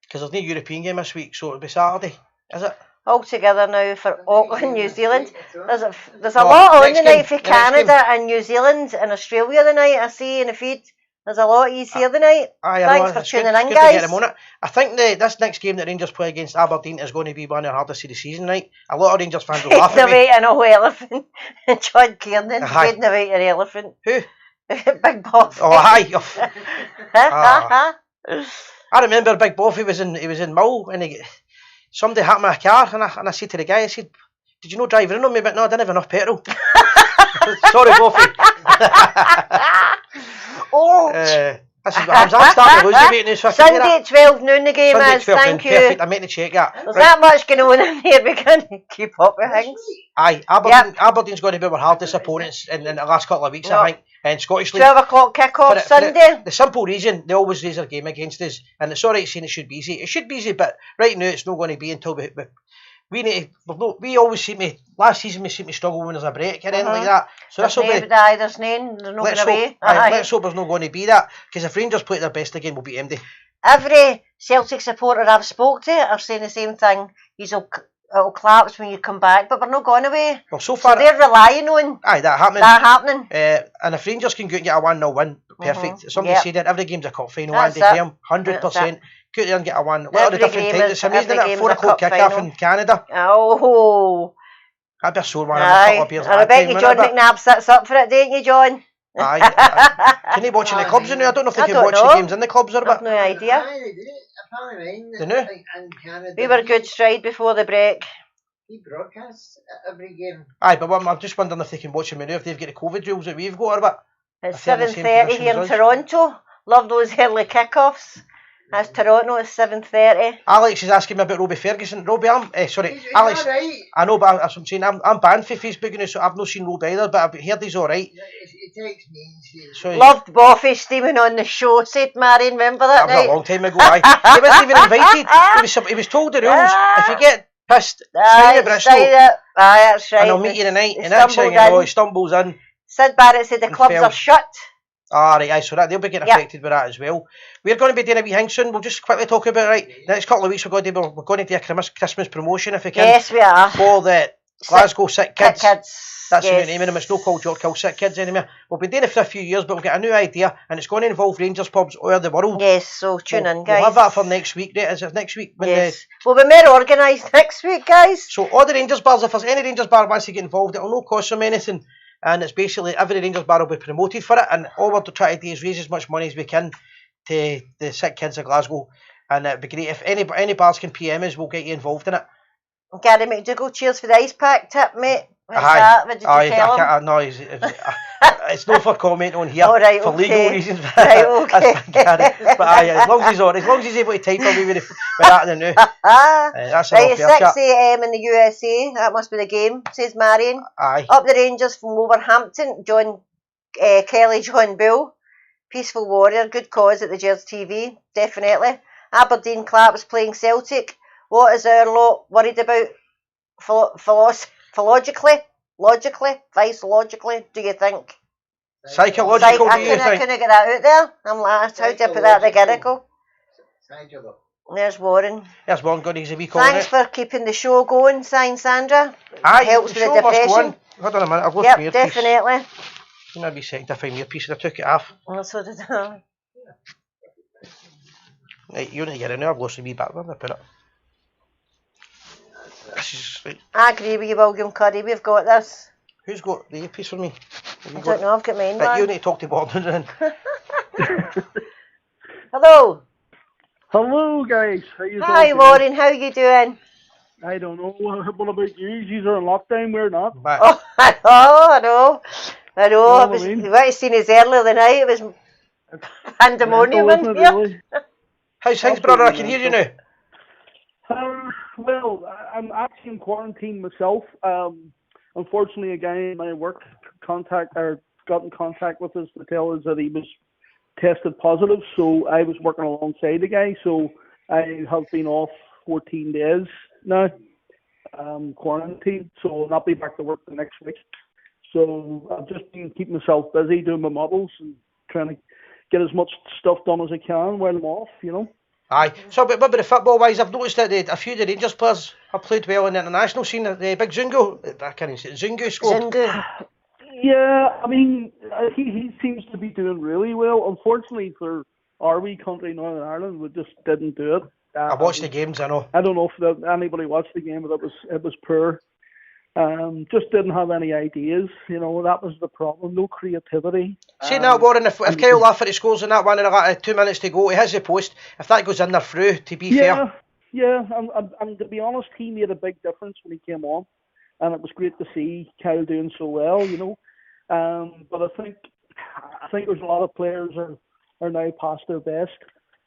Because there's no European game this week, so it'll be Saturday. Is it? All together now for Auckland, New Zealand. There's a lot on the night for Canada and New Zealand and Australia the night. I see in the feed. There's a lot easier the night. Thanks for tuning in, guys. I think this next game that Rangers play against Aberdeen is going to be one of the hardest of the season, right? A lot of Rangers fans will laugh at me. Waiting a whole elephant. John Kiernan waiting to wait an elephant. Who? Big Boff. Oh, aye. I remember Big Boffy was in Mull and somebody hit my car and I said to the guy, I said, did you know driving in on me? But no, I didn't have enough petrol. Sorry, Boffy. I'm starting to lose the weight now, so Sunday 12 noon the game is. Thank you. Perfect. I made the check that. There's that much going on in here. We can't keep up with things. Aye, Aberdeen's going to be our hardest opponents in the last couple of weeks, I think. And Scottish League. 12 o'clock kick-off Sunday. The simple reason they always raise their game against us, and it's alright saying it should be easy. It should be easy, but right now it's not going to be until we always seem to, last season we seem to struggle when there's a break or anything like that. So this will be. There's no going away. Let's hope there's not going to be that, because if Rangers play their best again, we'll beat MD. Every Celtic supporter I've spoke to are saying the same thing. It'll collapse when you come back, but we're not going away. Well, so far they're relying on that happening. And if Rangers can go and get a 1-0 win, perfect. Somebody said that every game's a cup final, Andy Graham, 100%. Go there and get a one. What are the different times? It's amazing that 4 o'clock kick-off in Canada. Oh. That'd be a sore one. A couple of beers. I bet you John McNabb sits up for it, don't you, John? Aye. Can they watch in the clubs now? I don't know if they can watch the games in the clubs or what. I've no idea. They know? We were good stride before the break. He broadcasts every game. Aye, but I'm just wondering if they can watch them now, if they've got the COVID rules that we've got or what. It's 7:30 here in Toronto. Love those early kick-offs. That's Toronto, it's 7:30. Alex is asking me about Robbie Ferguson. Robbie, Alex. Right. I know, but as I'm saying, I'm banned for Facebook now, so I've not seen Robbie either, but I've heard he's alright. Yeah, he takes me and so loved Boffy steaming on the show, said Marion, remember that night? That was a long time ago, aye. He wasn't even invited. He was told the rules. If you get pissed, sign it, Bristol. Aye, that's right. And I'll meet you tonight. And next thing you know, he stumbles in. Sid Barrett said the clubs are shut. Right, so they'll be getting affected with that as well. We're going to be doing a wee thing soon. We'll just quickly talk about it, the next couple of weeks we're going to do a Christmas promotion if we can. Yes, we are. For the Glasgow Sick Kids. That's the new name of them. It's not called York Hill Sick Kids anymore. We'll be doing it for a few years, but we've got a new idea, and it's going to involve Rangers pubs all over the world. Yes, so tune in, guys. We'll have that for next week. Is it next week? Yes. We'll be more organised next week, guys. So all the Rangers bars, if there's any Rangers bar wants to get involved, it'll not cost them anything. And it's basically every Rangers bar will be promoted for it, and all we're trying to do is raise as much money as we can to the sick kids of Glasgow. And it'd be great if any bars can PM us, we'll get you involved in it. Gary McDougall, cheers for the ice pack tip, mate. What's that? What did you tell him? No, it's not for comment on here. Right, for legal reasons. Right, okay. But as long as he's able to type for me with that, then no. That's right, it's 6 AM in the USA. That must be the game, says Marion. Aye. Up the Rangers from Wolverhampton, Kelly John Bull. Peaceful Warrior, good cause at the Gers TV, definitely. Aberdeen Claps playing Celtic. What is our lot worried about? Logically, do you think? Psychological, do you I think? couldn't get that out there. I'm like, how do I put that together? Psychological. There's Warren. There's one going, he's a wee comment. Thanks for keeping the show going, Sandra. Aye, Helps the with show the must go depression. on. Hold on a minute, I've lost my Yep, earpiece. definitely. Give me a wee second to find my earpiece and I took it off. Well, so did I. Right, you need to get it now, I've lost a wee bit. Where did I put it? This is, right. I agree with you, William Curry. We've got this. Who's got the earpiece for me? Have you I got don't know, I've got mine. Right, you Man. need to talk to Gordon then. Hello. Hello, guys. How you Hi, doing? Warren. How you doing? I don't know. What about you? You are in lockdown. We're not. Back. Oh, I know. I know. know It what was, I mean? you might have seen us earlier tonight. It was pandemonium Mental, in isn't it, here. really? How's things, brother? I can hear you now. Well, I'm actually in quarantine myself. Unfortunately, a guy in my work got in contact with us to tell us that he was tested positive. So I was working alongside the guy. So I have been off 14 days now, quarantine. So I'll not be back to work the next week. So I've just been keeping myself busy doing my models and trying to get as much stuff done as I can while I'm off, you know. Aye. So, but what about the football wise, I've noticed that a few of the Rangers players have played well in the international scene. The big Zungo, I can't even say it, Zungu scored. Zungu. Yeah, I mean, he seems to be doing really well. Unfortunately for our wee country, Northern Ireland, we just didn't do it. I watched the games, I know. I don't know if anybody watched the game, but it was poor. Just didn't have any ideas. You know, that was the problem. No creativity. Saying that, Warren, if Kyle Lafferty scores in that one and 2 minutes to go, he has the post. If that goes in there through, to be fair. Yeah, and to be honest, he made a big difference when he came on, and it was great to see Kyle doing so well. You know, but I think there's a lot of players are now past their best.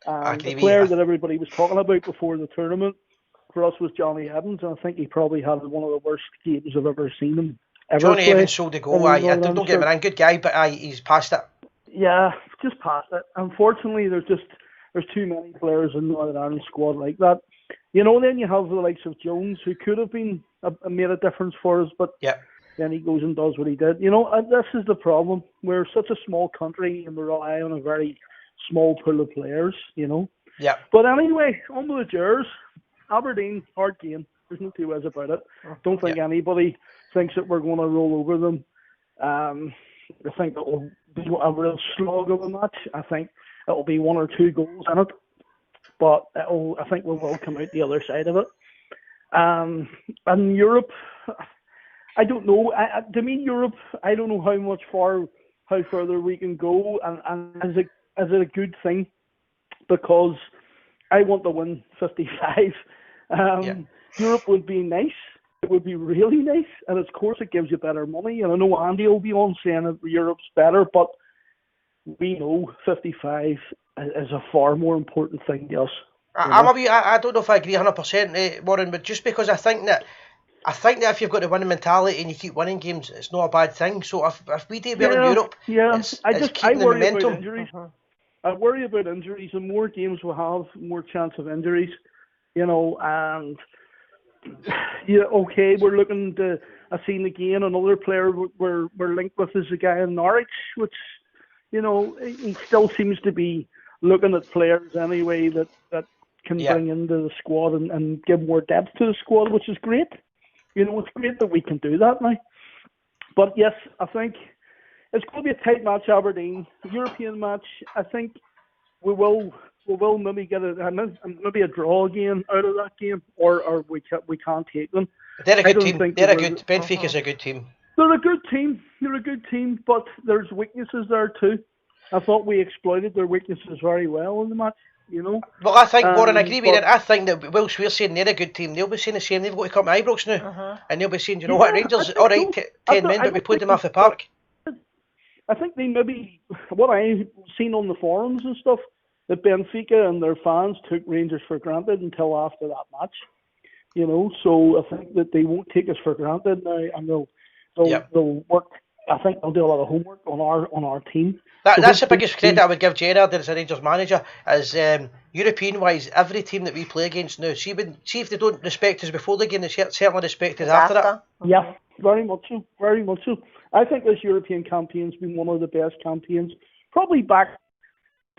The player that everybody was talking about before the tournament for us was Johnny Evans, and I think he probably had one of the worst games I've ever seen him. Johnny Evans sold the goal. Don't get me wrong, good guy, but he's past it. Yeah, just past it. Unfortunately, there's too many players in the Northern Ireland squad like that. You know, then you have the likes of Jones, who could have been made a difference for us, but then he goes and does what he did. You know, and this is the problem. We're such a small country, and we rely on a very small pool of players. You know. Yeah. But anyway, on with the Gers. Aberdeen, hard game. There's no two ways about it. Don't think anybody thinks that we're going to roll over them. I think it will be a real slog of a match. I think it will be 1 or 2 goals in it. But I think we will come out the other side of it. And Europe, I don't know. To me, Europe, I don't know how further we can go. And is it a good thing? Because I want to win 55. Europe would be nice. It would be really nice. And of course, it gives you better money. And I know Andy will be on saying that Europe's better, but we know 55 is a far more important thing to us. I don't know if I agree 100%, Warren, but just because I think that if you've got the winning mentality and you keep winning games, it's not a bad thing. So if we do well in Europe, it's keeping the momentum. About injuries. I worry about injuries. The more games we have, more chance of injuries. You know, and we're looking to. I've seen again another player we're linked with is a guy in Norwich, which, you know, he still seems to be looking at players anyway that can bring into the squad and give more depth to the squad, which is great. You know, it's great that we can do that now. But yes, I think it's going to be a tight match, Aberdeen. European match. I think we will maybe get maybe a draw again out of that game, or we can't take them. They're a good team. Benfica's a good team. They're a good team, but there's weaknesses there too. I thought we exploited their weaknesses very well in the match. You know. Well, I think, Warren, I agree with that. I think that whilst we're saying they're a good team, they'll be saying the same. They've got to come to Ibrox now, and they'll be saying, you know what, Rangers, all right, 10 men, but we played them off the park. I think they maybe, what I've seen on the forums and stuff, that Benfica and their fans took Rangers for granted until after that match. You know, so I think that they won't take us for granted now, and they'll work. I think they'll do a lot of homework on our team. That's the biggest credit I would give Gerrard as a Rangers manager, is European-wise, every team that we play against now, see if they don't respect us before the game, they certainly respect us after it. Yeah, Very much so. Very much so. I think this European campaign's been one of the best campaigns, probably back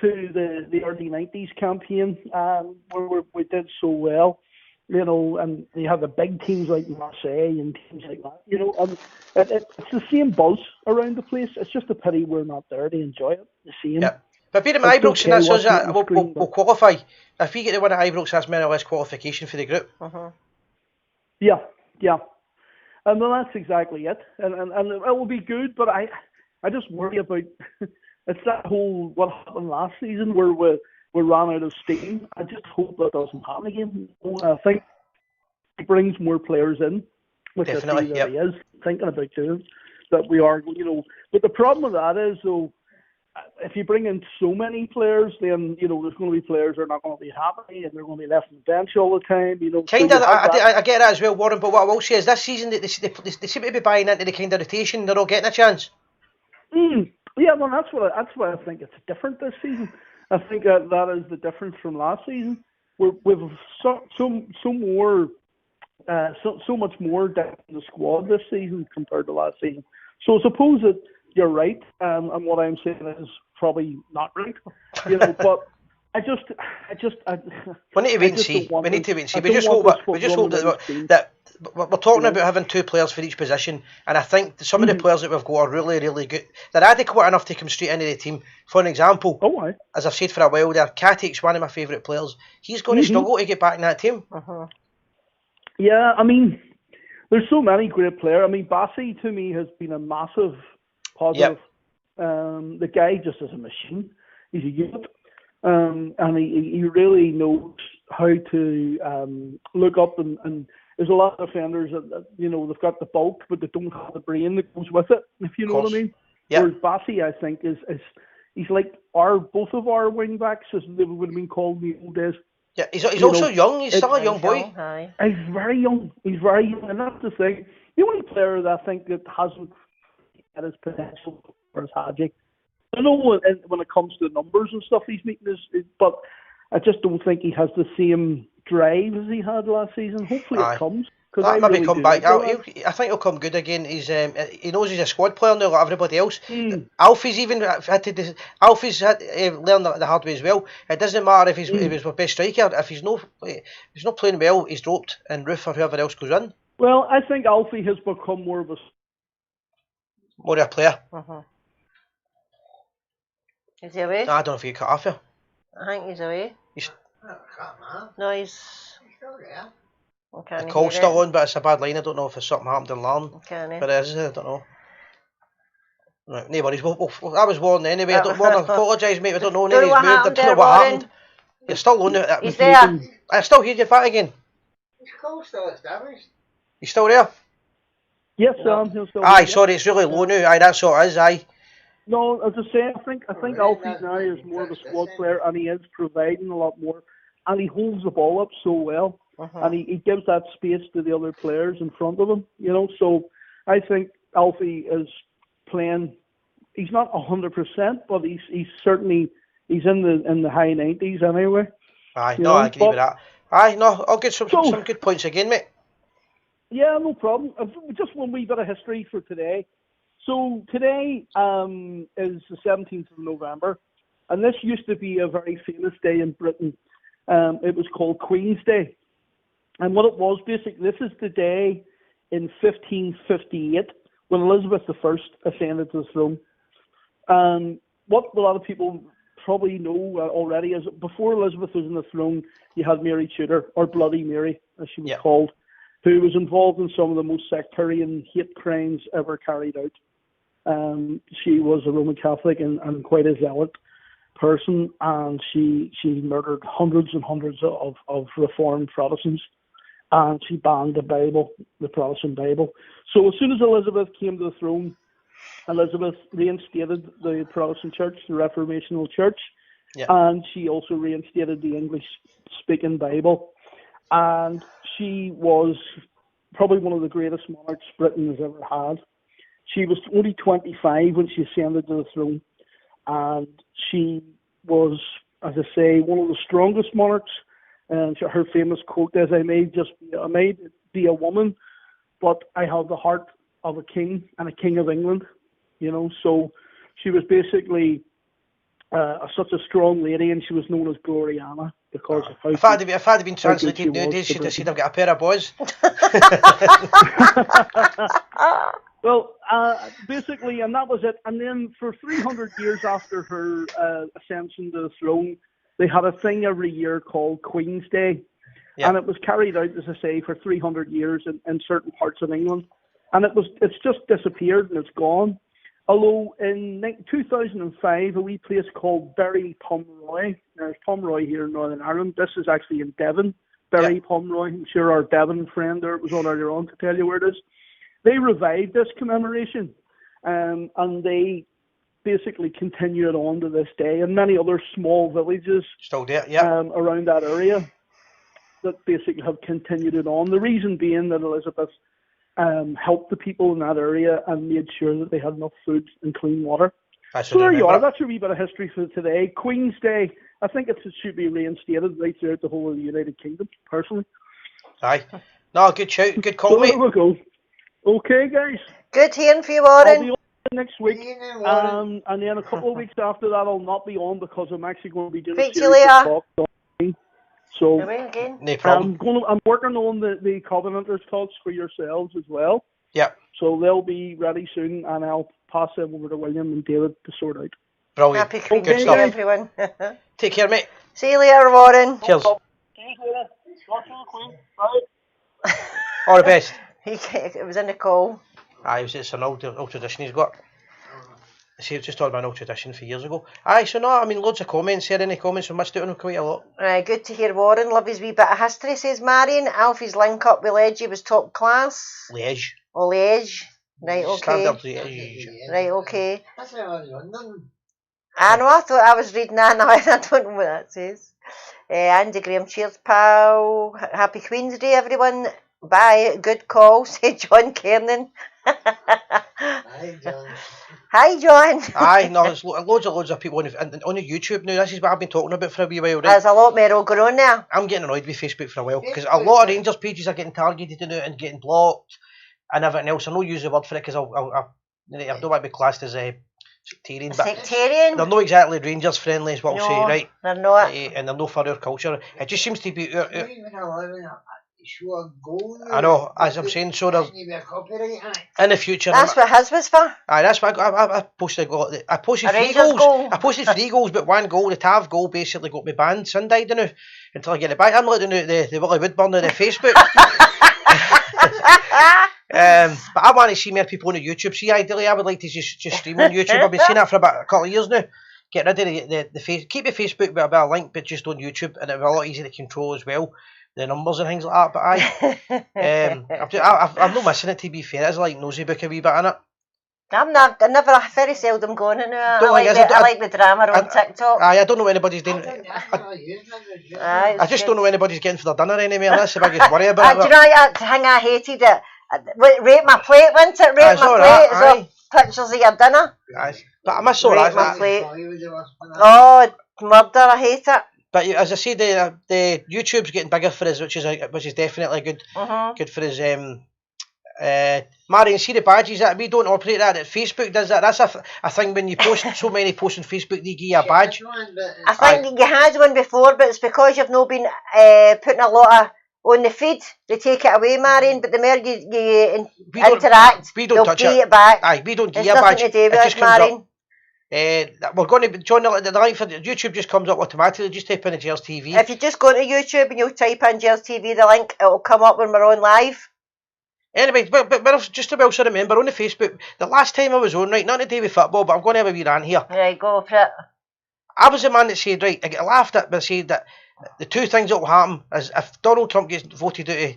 to the early 90s campaign, where we did so well. And you have the big teams like Marseille and teams like that, and it's the same buzz around the place. It's just a pity we're not there to enjoy it the same. Yeah. But beat them at Ibrox, and that's us. We'll qualify. If we get the win at Ibrox, that's more or less qualification for the group. Yeah. And well, that's exactly it. And it will be good, but I just worry about it's that whole what happened last season where we ran out of steam. I just hope that doesn't happen again. I think it brings more players in, which Definitely, I think he is thinking about doing. That we are, But the problem with that is, though, if you bring in so many players, then there's going to be players that are not going to be happy, and they're going to be left on the bench all the time. Kind of, I get that as well, Warren. But what I will say is, this season they seem to be buying into the kind of rotation. They're all getting a chance. Yeah, well, that's why I think it's different this season. I think that is the difference from last season. We've so much more depth in the squad this season compared to last season. So I suppose that you're right, and what I'm saying is probably not right. But I just we need to wait and see. We need to wait and see. We just hope that we're talking about having two players for each position, and I think some of the players that we've got are really, really good. They're adequate enough to come straight into the team. For an example, as I've said for a while there, Katik's one of my favourite players. He's going to struggle to get back in that team. Yeah, I mean, there's so many great players. I mean, Bassi to me has been a massive positive. Yep. The guy just is a machine. He's a unit. And he really knows how to look up and there's a lot of defenders that they've got the bulk but they don't have the brain that goes with it, if you know what I mean. Yep. Whereas Bassi, I think, is he's like both of our wing backs, as they would have been called in the old days. Yeah, he's also young. He's still a young boy. He's very young. And that's the thing. The only player that I think that hasn't had his potential is Hadji. I know when it comes to the numbers and stuff he's meeting, but I just don't think he has the same drive as he had last season. Hopefully it comes. That maybe come back. I think he'll come good again. He knows he's a squad player now, like everybody else. Alfie's even had to. Alfie's had learned the hard way as well. It doesn't matter if he was our best striker. If he's not playing well, he's dropped, and Roof or whoever else goes in. Well, I think Alfie has become more of a player. Is he away? I don't know if he cut off here. I think he's away. No, he's still there. The call's still on, but it's a bad line. I don't know if it's something happened in Larne. But it is, I don't know. Right, no worries. I was warned anyway. I don't want to apologise, mate. I don't know. Don't know what happened. You're still on it. He's there. I still hear you back again. His call's still established. You still there? Yes, he'll still. Aye, sorry, it's really low now. Aye, that's all it is. Aye. No, as I say, I think Alfie now is more of a squad player, and he is providing a lot more, and he holds the ball up so well, and he gives that space to the other players in front of him. So I think Alfie is playing. He's not 100%, but he's certainly in the high 90s anyway. Aye, no, I agree with that. Aye, no, I'll get some good points again, mate. Yeah, no problem. Just one wee bit of history for today. So today is the 17th of November, and this used to be a very famous day in Britain. It was called Queen's Day. And what it was, basically, this is the day in 1558 when Elizabeth I ascended to the throne. And what a lot of people probably know already is before Elizabeth was on the throne, you had Mary Tudor, or Bloody Mary, as she was called, who was involved in some of the most sectarian hate crimes ever carried out. She was a Roman Catholic and quite a zealot person, and she murdered hundreds and hundreds of Reformed Protestants, and she banned the Bible, the Protestant Bible. So as soon as Elizabeth came to the throne, Elizabeth reinstated the Protestant Church, the Reformational Church, and she also reinstated the English-speaking Bible. And she was probably one of the greatest monarchs Britain has ever had. She was only 25 when she ascended to the throne, and she was, as I say, one of the strongest monarchs. And her famous quote is, "I may be a woman, but I have the heart of a king and a king of England, you know. So she was basically such a strong lady, and she was known as Gloriana because of how If I'd have been translated nowadays, she'd have got a pair of boys. Well, basically, and that was it. And then for 300 years after her ascension to the throne, they had a thing every year called Queen's Day. Yeah. And it was carried out, as I say, for 300 years in certain parts of England. And it's just disappeared and it's gone. Although in 2005, a wee place called Bury Pomeroy, there's Pomeroy here in Northern Ireland. This is actually in Devon, Bury Pomeroy. I'm sure our Devon friend there was on earlier on to tell you where it is. They revived this commemoration, and they basically continue it on to this day. And many other small villages still there, around that area that basically have continued it on. The reason being that Elizabeth helped the people in that area and made sure that they had enough food and clean water. So there you are. That's a wee bit of history for today. Queen's Day, I think it should be reinstated right throughout the whole of the United Kingdom, personally. Aye. No, good shout. Good call, so mate. There we go. Okay, guys. Good hearing for you, Warren. I'll be on next week. And then a couple of weeks after that, I'll not be on because I'm actually going to be doing a series of talks on. So no problem. I'm working on the Covenanters talks for yourselves as well. Yeah. So they'll be ready soon, and I'll pass them over to William and David to sort out. Brilliant. Happy Queen's Good Day, stuff. everyone. Take care, mate. See you later, Warren. Cheers. All the best. It was in the call. Aye, it's an old tradition he's got. See, it's just talking about an old tradition for years ago. Aye, so no, I mean, loads of comments here. Any comments? We missed out on quite a lot. Good to hear Warren. Love his wee bit of history, says Marion. Alfie's link up with Leggy was top class. Liège. Oh, Liège. Right, okay. Standard Liège. Right, okay. That's what I was wondering. I know, I thought I was reading that now. I don't know what that says. Andy Graham, cheers, pal. Happy Queen's Day, everyone. Bye. Good call, said John Kernan. Hi, John. Hi, John. Aye, no, there's loads of people on the YouTube now. This is what I've been talking about for a wee while, right? There's a lot more going on there. I'm getting annoyed with Facebook for a while because a lot of Rangers pages are getting targeted and getting blocked and everything else. I don't use the word for it because I don't want to be classed as a sectarian. Sectarian? They're not exactly Rangers friendly, is what I'll say, right? They're not. And they're not for our culture. It just seems to be. I know, as I'm saying, so there's in the future. That's what his was for. Aye, that's what I posted. I posted A 3 Rangers goals. goal. I posted 3 goals, but 1 goal. The Tav goal basically got me banned Sunday, didn't it? Until I get it back. I'm letting out the Willie Woodburn on the Facebook. But I want to see more people on the YouTube. See, ideally, I would like to just stream on YouTube. I've been saying that for about a couple of years now. Get rid of the face. Keep the Facebook with a bit of link, but just on YouTube, and it'll be a lot easier to control as well. The numbers and things like that. But I'm not missing it, to be fair. It's like nosy book a wee bit in it. I very seldom going in there. I like the drama on TikTok. Aye, I don't know what anybody's doing. I just don't know what anybody's getting for their dinner anymore. That's the biggest worry about it. Do you know the thing I hated? Rate my plate, wasn't it? Rate my plate. So pictures of your dinner. Aye. But I miss all that. My plate. Oh, murder! I hate it. But as I say, the YouTube's getting bigger for us, which is definitely good. Good for us. Marion, see the badges that we don't operate that. Facebook does that. That's a thing when you post so many posts on Facebook, they give you a badge. I think you had one before, but it's because you've not been putting a lot of on the feed. They take it away, Marion. But the more you interact, they'll touch pay it back. Aye, we don't give you a badge. It's nothing to do with us, Marion. We're going to John. The link for YouTube just comes up automatically. Just type in Gers TV. If you just go to YouTube and you'll type in Gers TV, the link it'll come up when we're on live. Anyway, but just about so remember on the Facebook, the last time I was on, right, not to do with football, but I'm going to have a wee rant here. Right, go for it. I was the man that said, right, I get laughed at, but said that the 2 things that will happen is if Donald Trump gets voted out of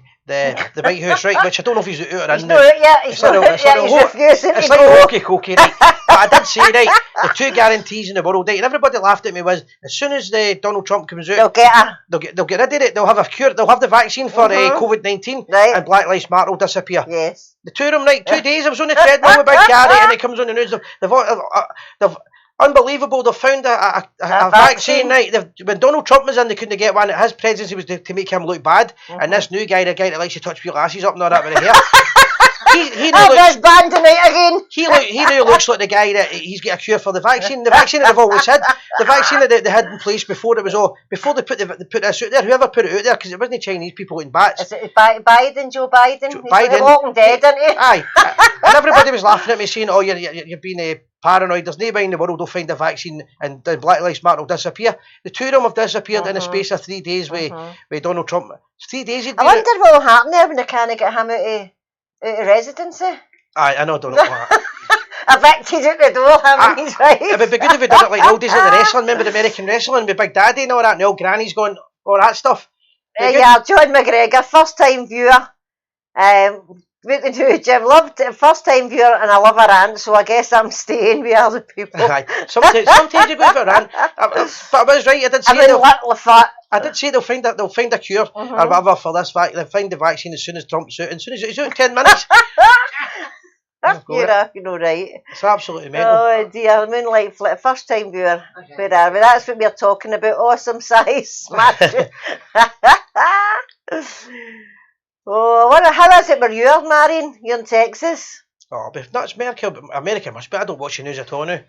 the White House, right, which I don't know if he's out or in. He's not out yet. He's refusing to It's go. like hokey, right? But I did say, right, the 2 guarantees in the world, right, and everybody laughed at me was, as soon as Donald Trump comes out, they'll get rid of it. They'll have a cure. They'll have the vaccine for COVID-19, right, and Black Lives Matter will disappear. Yes. The 2 of them, right, 2 days I was on the treadmill with Big Gary, and it comes on the news. They've unbelievable. They've found a vaccine, right? When Donald Trump was in, they couldn't get one. His presidency was to make him look bad, and this new guy, the guy that likes to touch your glasses up and all that with the hair. he now I've looks, this band tonight again. he now looks like the guy that he's got a cure for the vaccine. The vaccine that they've always had, the vaccine that they had in place before it was all, before they put this out there, whoever put it out there, because it wasn't Chinese people eating bats. Is it Biden, Joe Biden? Joe He's Biden. like Walking Dead, isn't he? Aye, and everybody was laughing at me saying, "Oh, you're being paranoid. There's nobody in the world will find a vaccine and the Black Lives Matter will disappear." The two of them have disappeared in the space of 3 days with Donald Trump. It's 3 days. I wonder what will happen there when they can't get him out of residency. Aye, I know, Donald Trump. Evicted out the door, him and his wife. It would be good if we did it like the old days of the wrestling. Remember the American wrestling with Big Daddy and all that, and the old grannies going, all that stuff. Yeah, John McGregor, first time viewer. What to do, Jim? Loved it, first time viewer, and I love her aunt, so I guess I'm staying with other people. Aye. Sometimes you go for a rant. But I was right, I did say I did say they'll find a cure or whatever for this vaccine. They'll find the vaccine as soon as Trump's out. As soon as it's out in 10 minutes. You know, right. It's absolutely mental. Oh dear, Moonlight Flit, first time viewer. Where are we? That's what we're talking about. Awesome size. Oh, how is it where you're marrying? You're in Texas? Oh, but that's America. America must be. I don't watch the news at all now.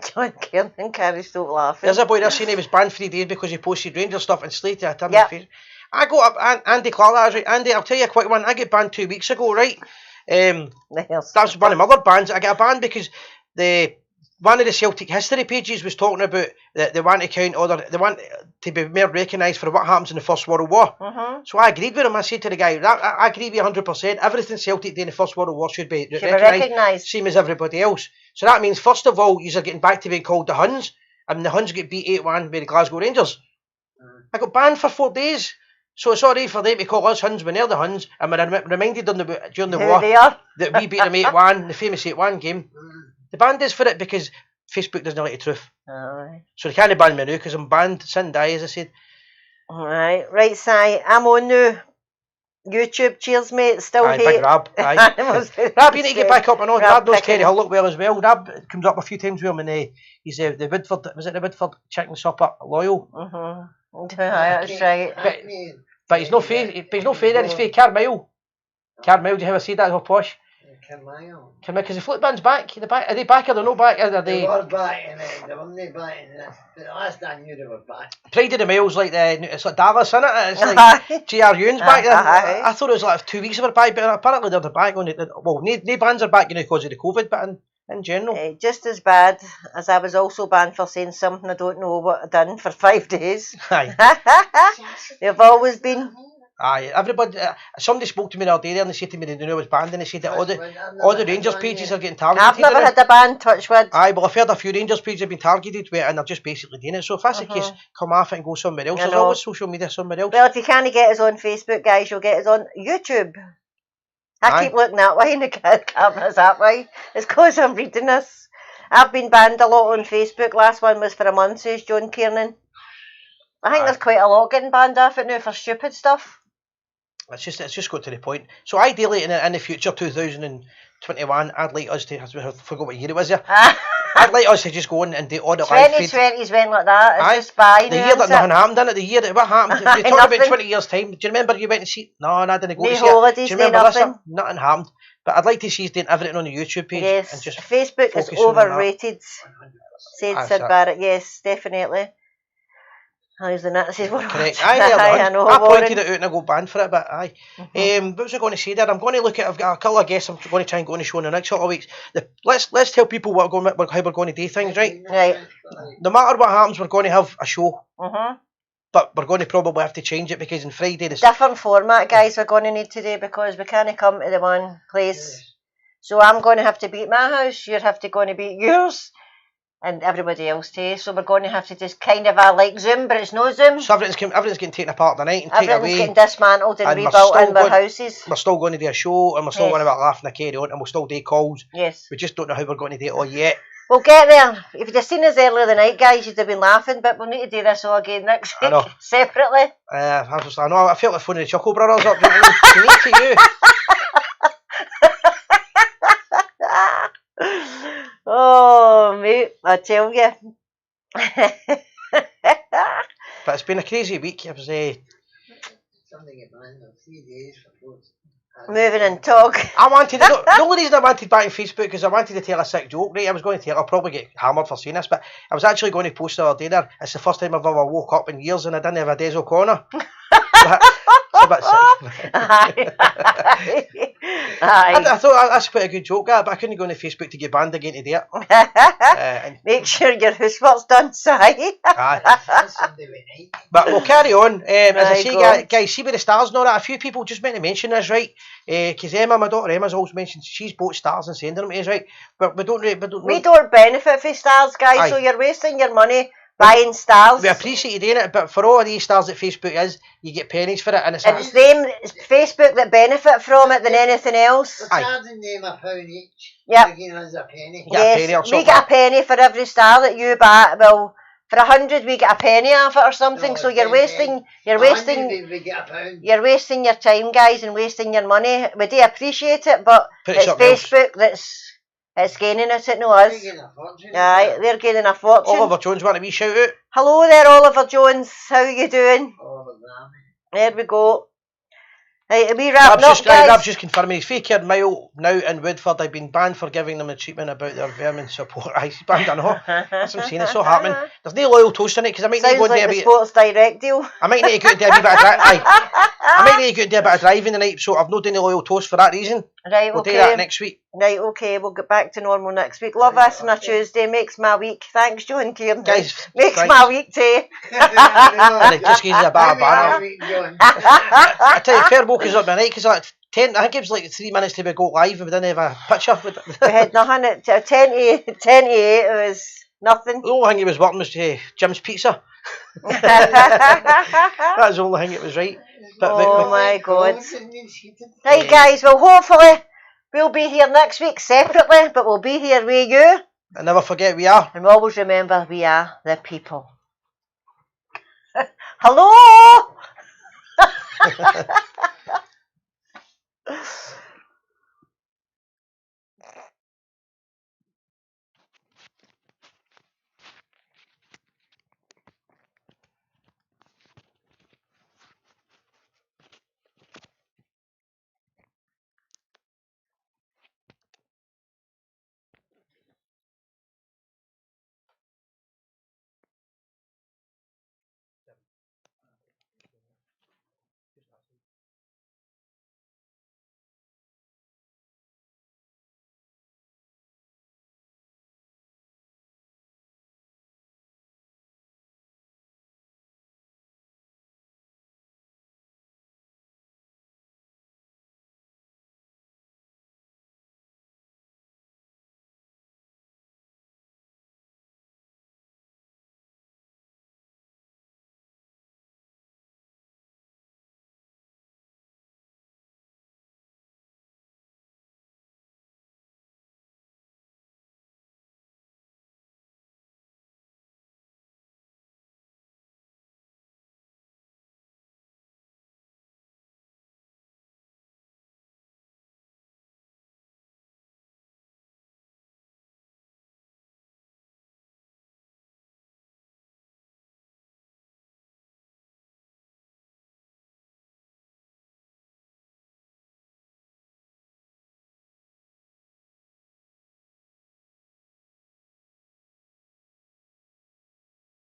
John Kiernan can't stop laughing. There's a boy there saying he was banned 3 days because he posted Rangers stuff and slated at him. Yep. I got up, Andy Clark, that was right. Andy, I'll tell you a quick one. I get banned 2 weeks ago, right? That's one of my other bans. I got a ban because one of the Celtic history pages was talking about that they want to count they want to be more recognised for what happens in the First World War. So I agreed with him. I said to the guy, I agree with you 100%. Everything Celtic did in the First World War should be recognised, same as everybody else. So that means, first of all, you're getting back to being called the Huns, and the Huns get beat 8-1 by the Glasgow Rangers. I got banned for 4 days. So it's alright for them to call us Huns when they're the Huns, and we're reminded during the war that we beat them 8-1, the famous 8-1 game. They banned us for it because Facebook doesn't like the truth. So they can't ban me now because I'm banned. Sin die, as I said. Alright, right, Si. I'm on now. YouTube, cheers, mate. Still aye, hate. Big Rab. Aye. Rab, you need to get back up and on. Rab knows Kerry Hullock well as well. Rab comes up a few times with him, and he's the Woodford. Was it the Woodford chicken supper loyal? That's right. But he's no fair. He's no fair. He's fair. Carmyle. Carmyle. Do you ever see that? How posh. Carmyle. Because the footband's back. Are they back or they're not back? Are they? They were back, and they weren't back. The last I knew they were back. Pride of the Mail's like it's like Dallas, isn't it? It's like J.R. Ewan's back there. I thought it was like 2 weeks they were back, but apparently they're back on it. Well, no bands are back, because of the COVID, but in general. Just as bad as I was also banned for saying something I don't know what I've done for 5 days. Aye. They've always been. Aye, everybody. Somebody spoke to me the other day there and they said to me they knew I was banned, and they said that all the Rangers pages are getting targeted. I've never had a ban, touchwood. Aye, well, I've heard a few Rangers pages have been targeted with it, and they're just basically doing it. So if that's the case, come off it and go somewhere else. There's always social media somewhere else. Well, if you can't get us on Facebook, guys, you'll get us on YouTube. I keep looking that way and the camera's that way. It's because I'm reading this. I've been banned a lot on Facebook. Last one was for a month, says John Kiernan. I think there's quite a lot getting banned off it now for stupid stuff. It's just got to the point. So ideally, in the future, 2021, I'd like us to. I forgot what year it was. I'd like us to just go in and do all the live feed. 2020's went like that. It's just by the year that nothing happened, didn't it? The year that what happened? You're talking about 20 years' time. Do you remember you went to see? No, I didn't go to see holidays, it. Do you remember nothing. Nothing happened. But I'd like to see us doing everything on the YouTube page. Yes, and just Facebook is overrated. Said Sid Barrett. Yes, definitely. How's the Nazis? Correct. I know. I pointed it out and I got banned for it, but aye. What was I going to say there? I'm going to look at. I've got a couple of guests. I'm going to try and go on the show in the next couple of weeks. Let's tell people how we're going to do things, right? Right. No matter what happens, we're going to have a show. But we're going to probably have to change it because on Friday different format, guys. We're going to need to do because we can't come to the one place. So I'm going to have to be at my house. You'll have to go and be at yours. And everybody else too, so we're going to have to just kind of like Zoom, but it's no Zoom. So everything's getting taken apart tonight and taken away. Everything's getting dismantled and rebuilt in our houses. We're still going to do a show, and we're still going to laugh and carry on, and we'll still do calls. Yes. We just don't know how we're going to do it all yet. We'll get there. If you'd have seen us earlier the night, guys, you'd have been laughing, but we'll need to do this all again next week, separately. I know, I felt like phoning the Chuckle Brothers up. You need to you. Oh, mate, I tell you. But it's been a crazy week. It was something at man, 3 days for both. moving and talk. I wanted the only reason I wanted back on Facebook because I wanted to tell a sick joke. Right, I was going to tell. I'll probably get hammered for saying this, but I was actually going to post the other day there. It's the first time I've ever woke up in years and I didn't have a Des O'Connor. It's a bit sick. I thought that's quite a good joke, but I couldn't go on Facebook to get banned again to do it. Make sure your housework's done, Si. But we'll carry on. As I say, God. guys, see with the stars and all that, a few people just meant to mention this, right? Because Emma, my daughter Emma's always mentioned she's bought stars and sending them to us, right? But we don't benefit from stars, guys, Aye. so you're wasting your money buying stars. We appreciate you doing it, but for all of these stars that Facebook is, you get pennies for it, and it's It's Facebook that benefit from it than anything else. We're charging them £1 each. Yep. They're giving us a penny. You get a penny or we something. get a penny for every star that you buy. Well, for 100 we get a penny off it or something. No, So you're 10 wasting, We get £1. you're wasting your time, guys, and wasting your money. We do appreciate it, but Put it's something else. Facebook that's gaining it, no us. They're getting a fortune. Aye, they're gaining a fortune. Oliver Jones want a wee shout out. Hello there, Oliver Jones. How you doing? Oliver Grammy. There we go. Right, we wrapping up, Rab's guys. just confirming his fake haired mile now in Woodford. I've been banned for giving them the treatment about their vermin support. Aye, he's banned, I know. That's what I'm saying, it's so happening. There's no loyal toast in it because I might need to Sounds go and like do a the bit. Sports Direct deal. I might need to go and do a wee bit of I might need to go and do a bit of driving tonight, so I've not done the loyal toast for that reason. Right, We'll okay. do that next week. Right, okay, we'll get back to normal next week. Love us on a Tuesday, makes my week. Thanks, John Kieran. Guys, makes thanks. my week too. And it just gives you a bit of banner. I tell you, fair walk is up my night because like 10, I think it was like 3 minutes till we go live and we didn't have a picture. We had nothing at 10 to 8, it was nothing. The only thing he was working was Jim's Pizza. That was the only thing it was right. But Oh my God. Right, guys, well, hopefully we'll be here next week separately, but we'll be here with you. and never forget we are. And always remember, we are the people. Hello?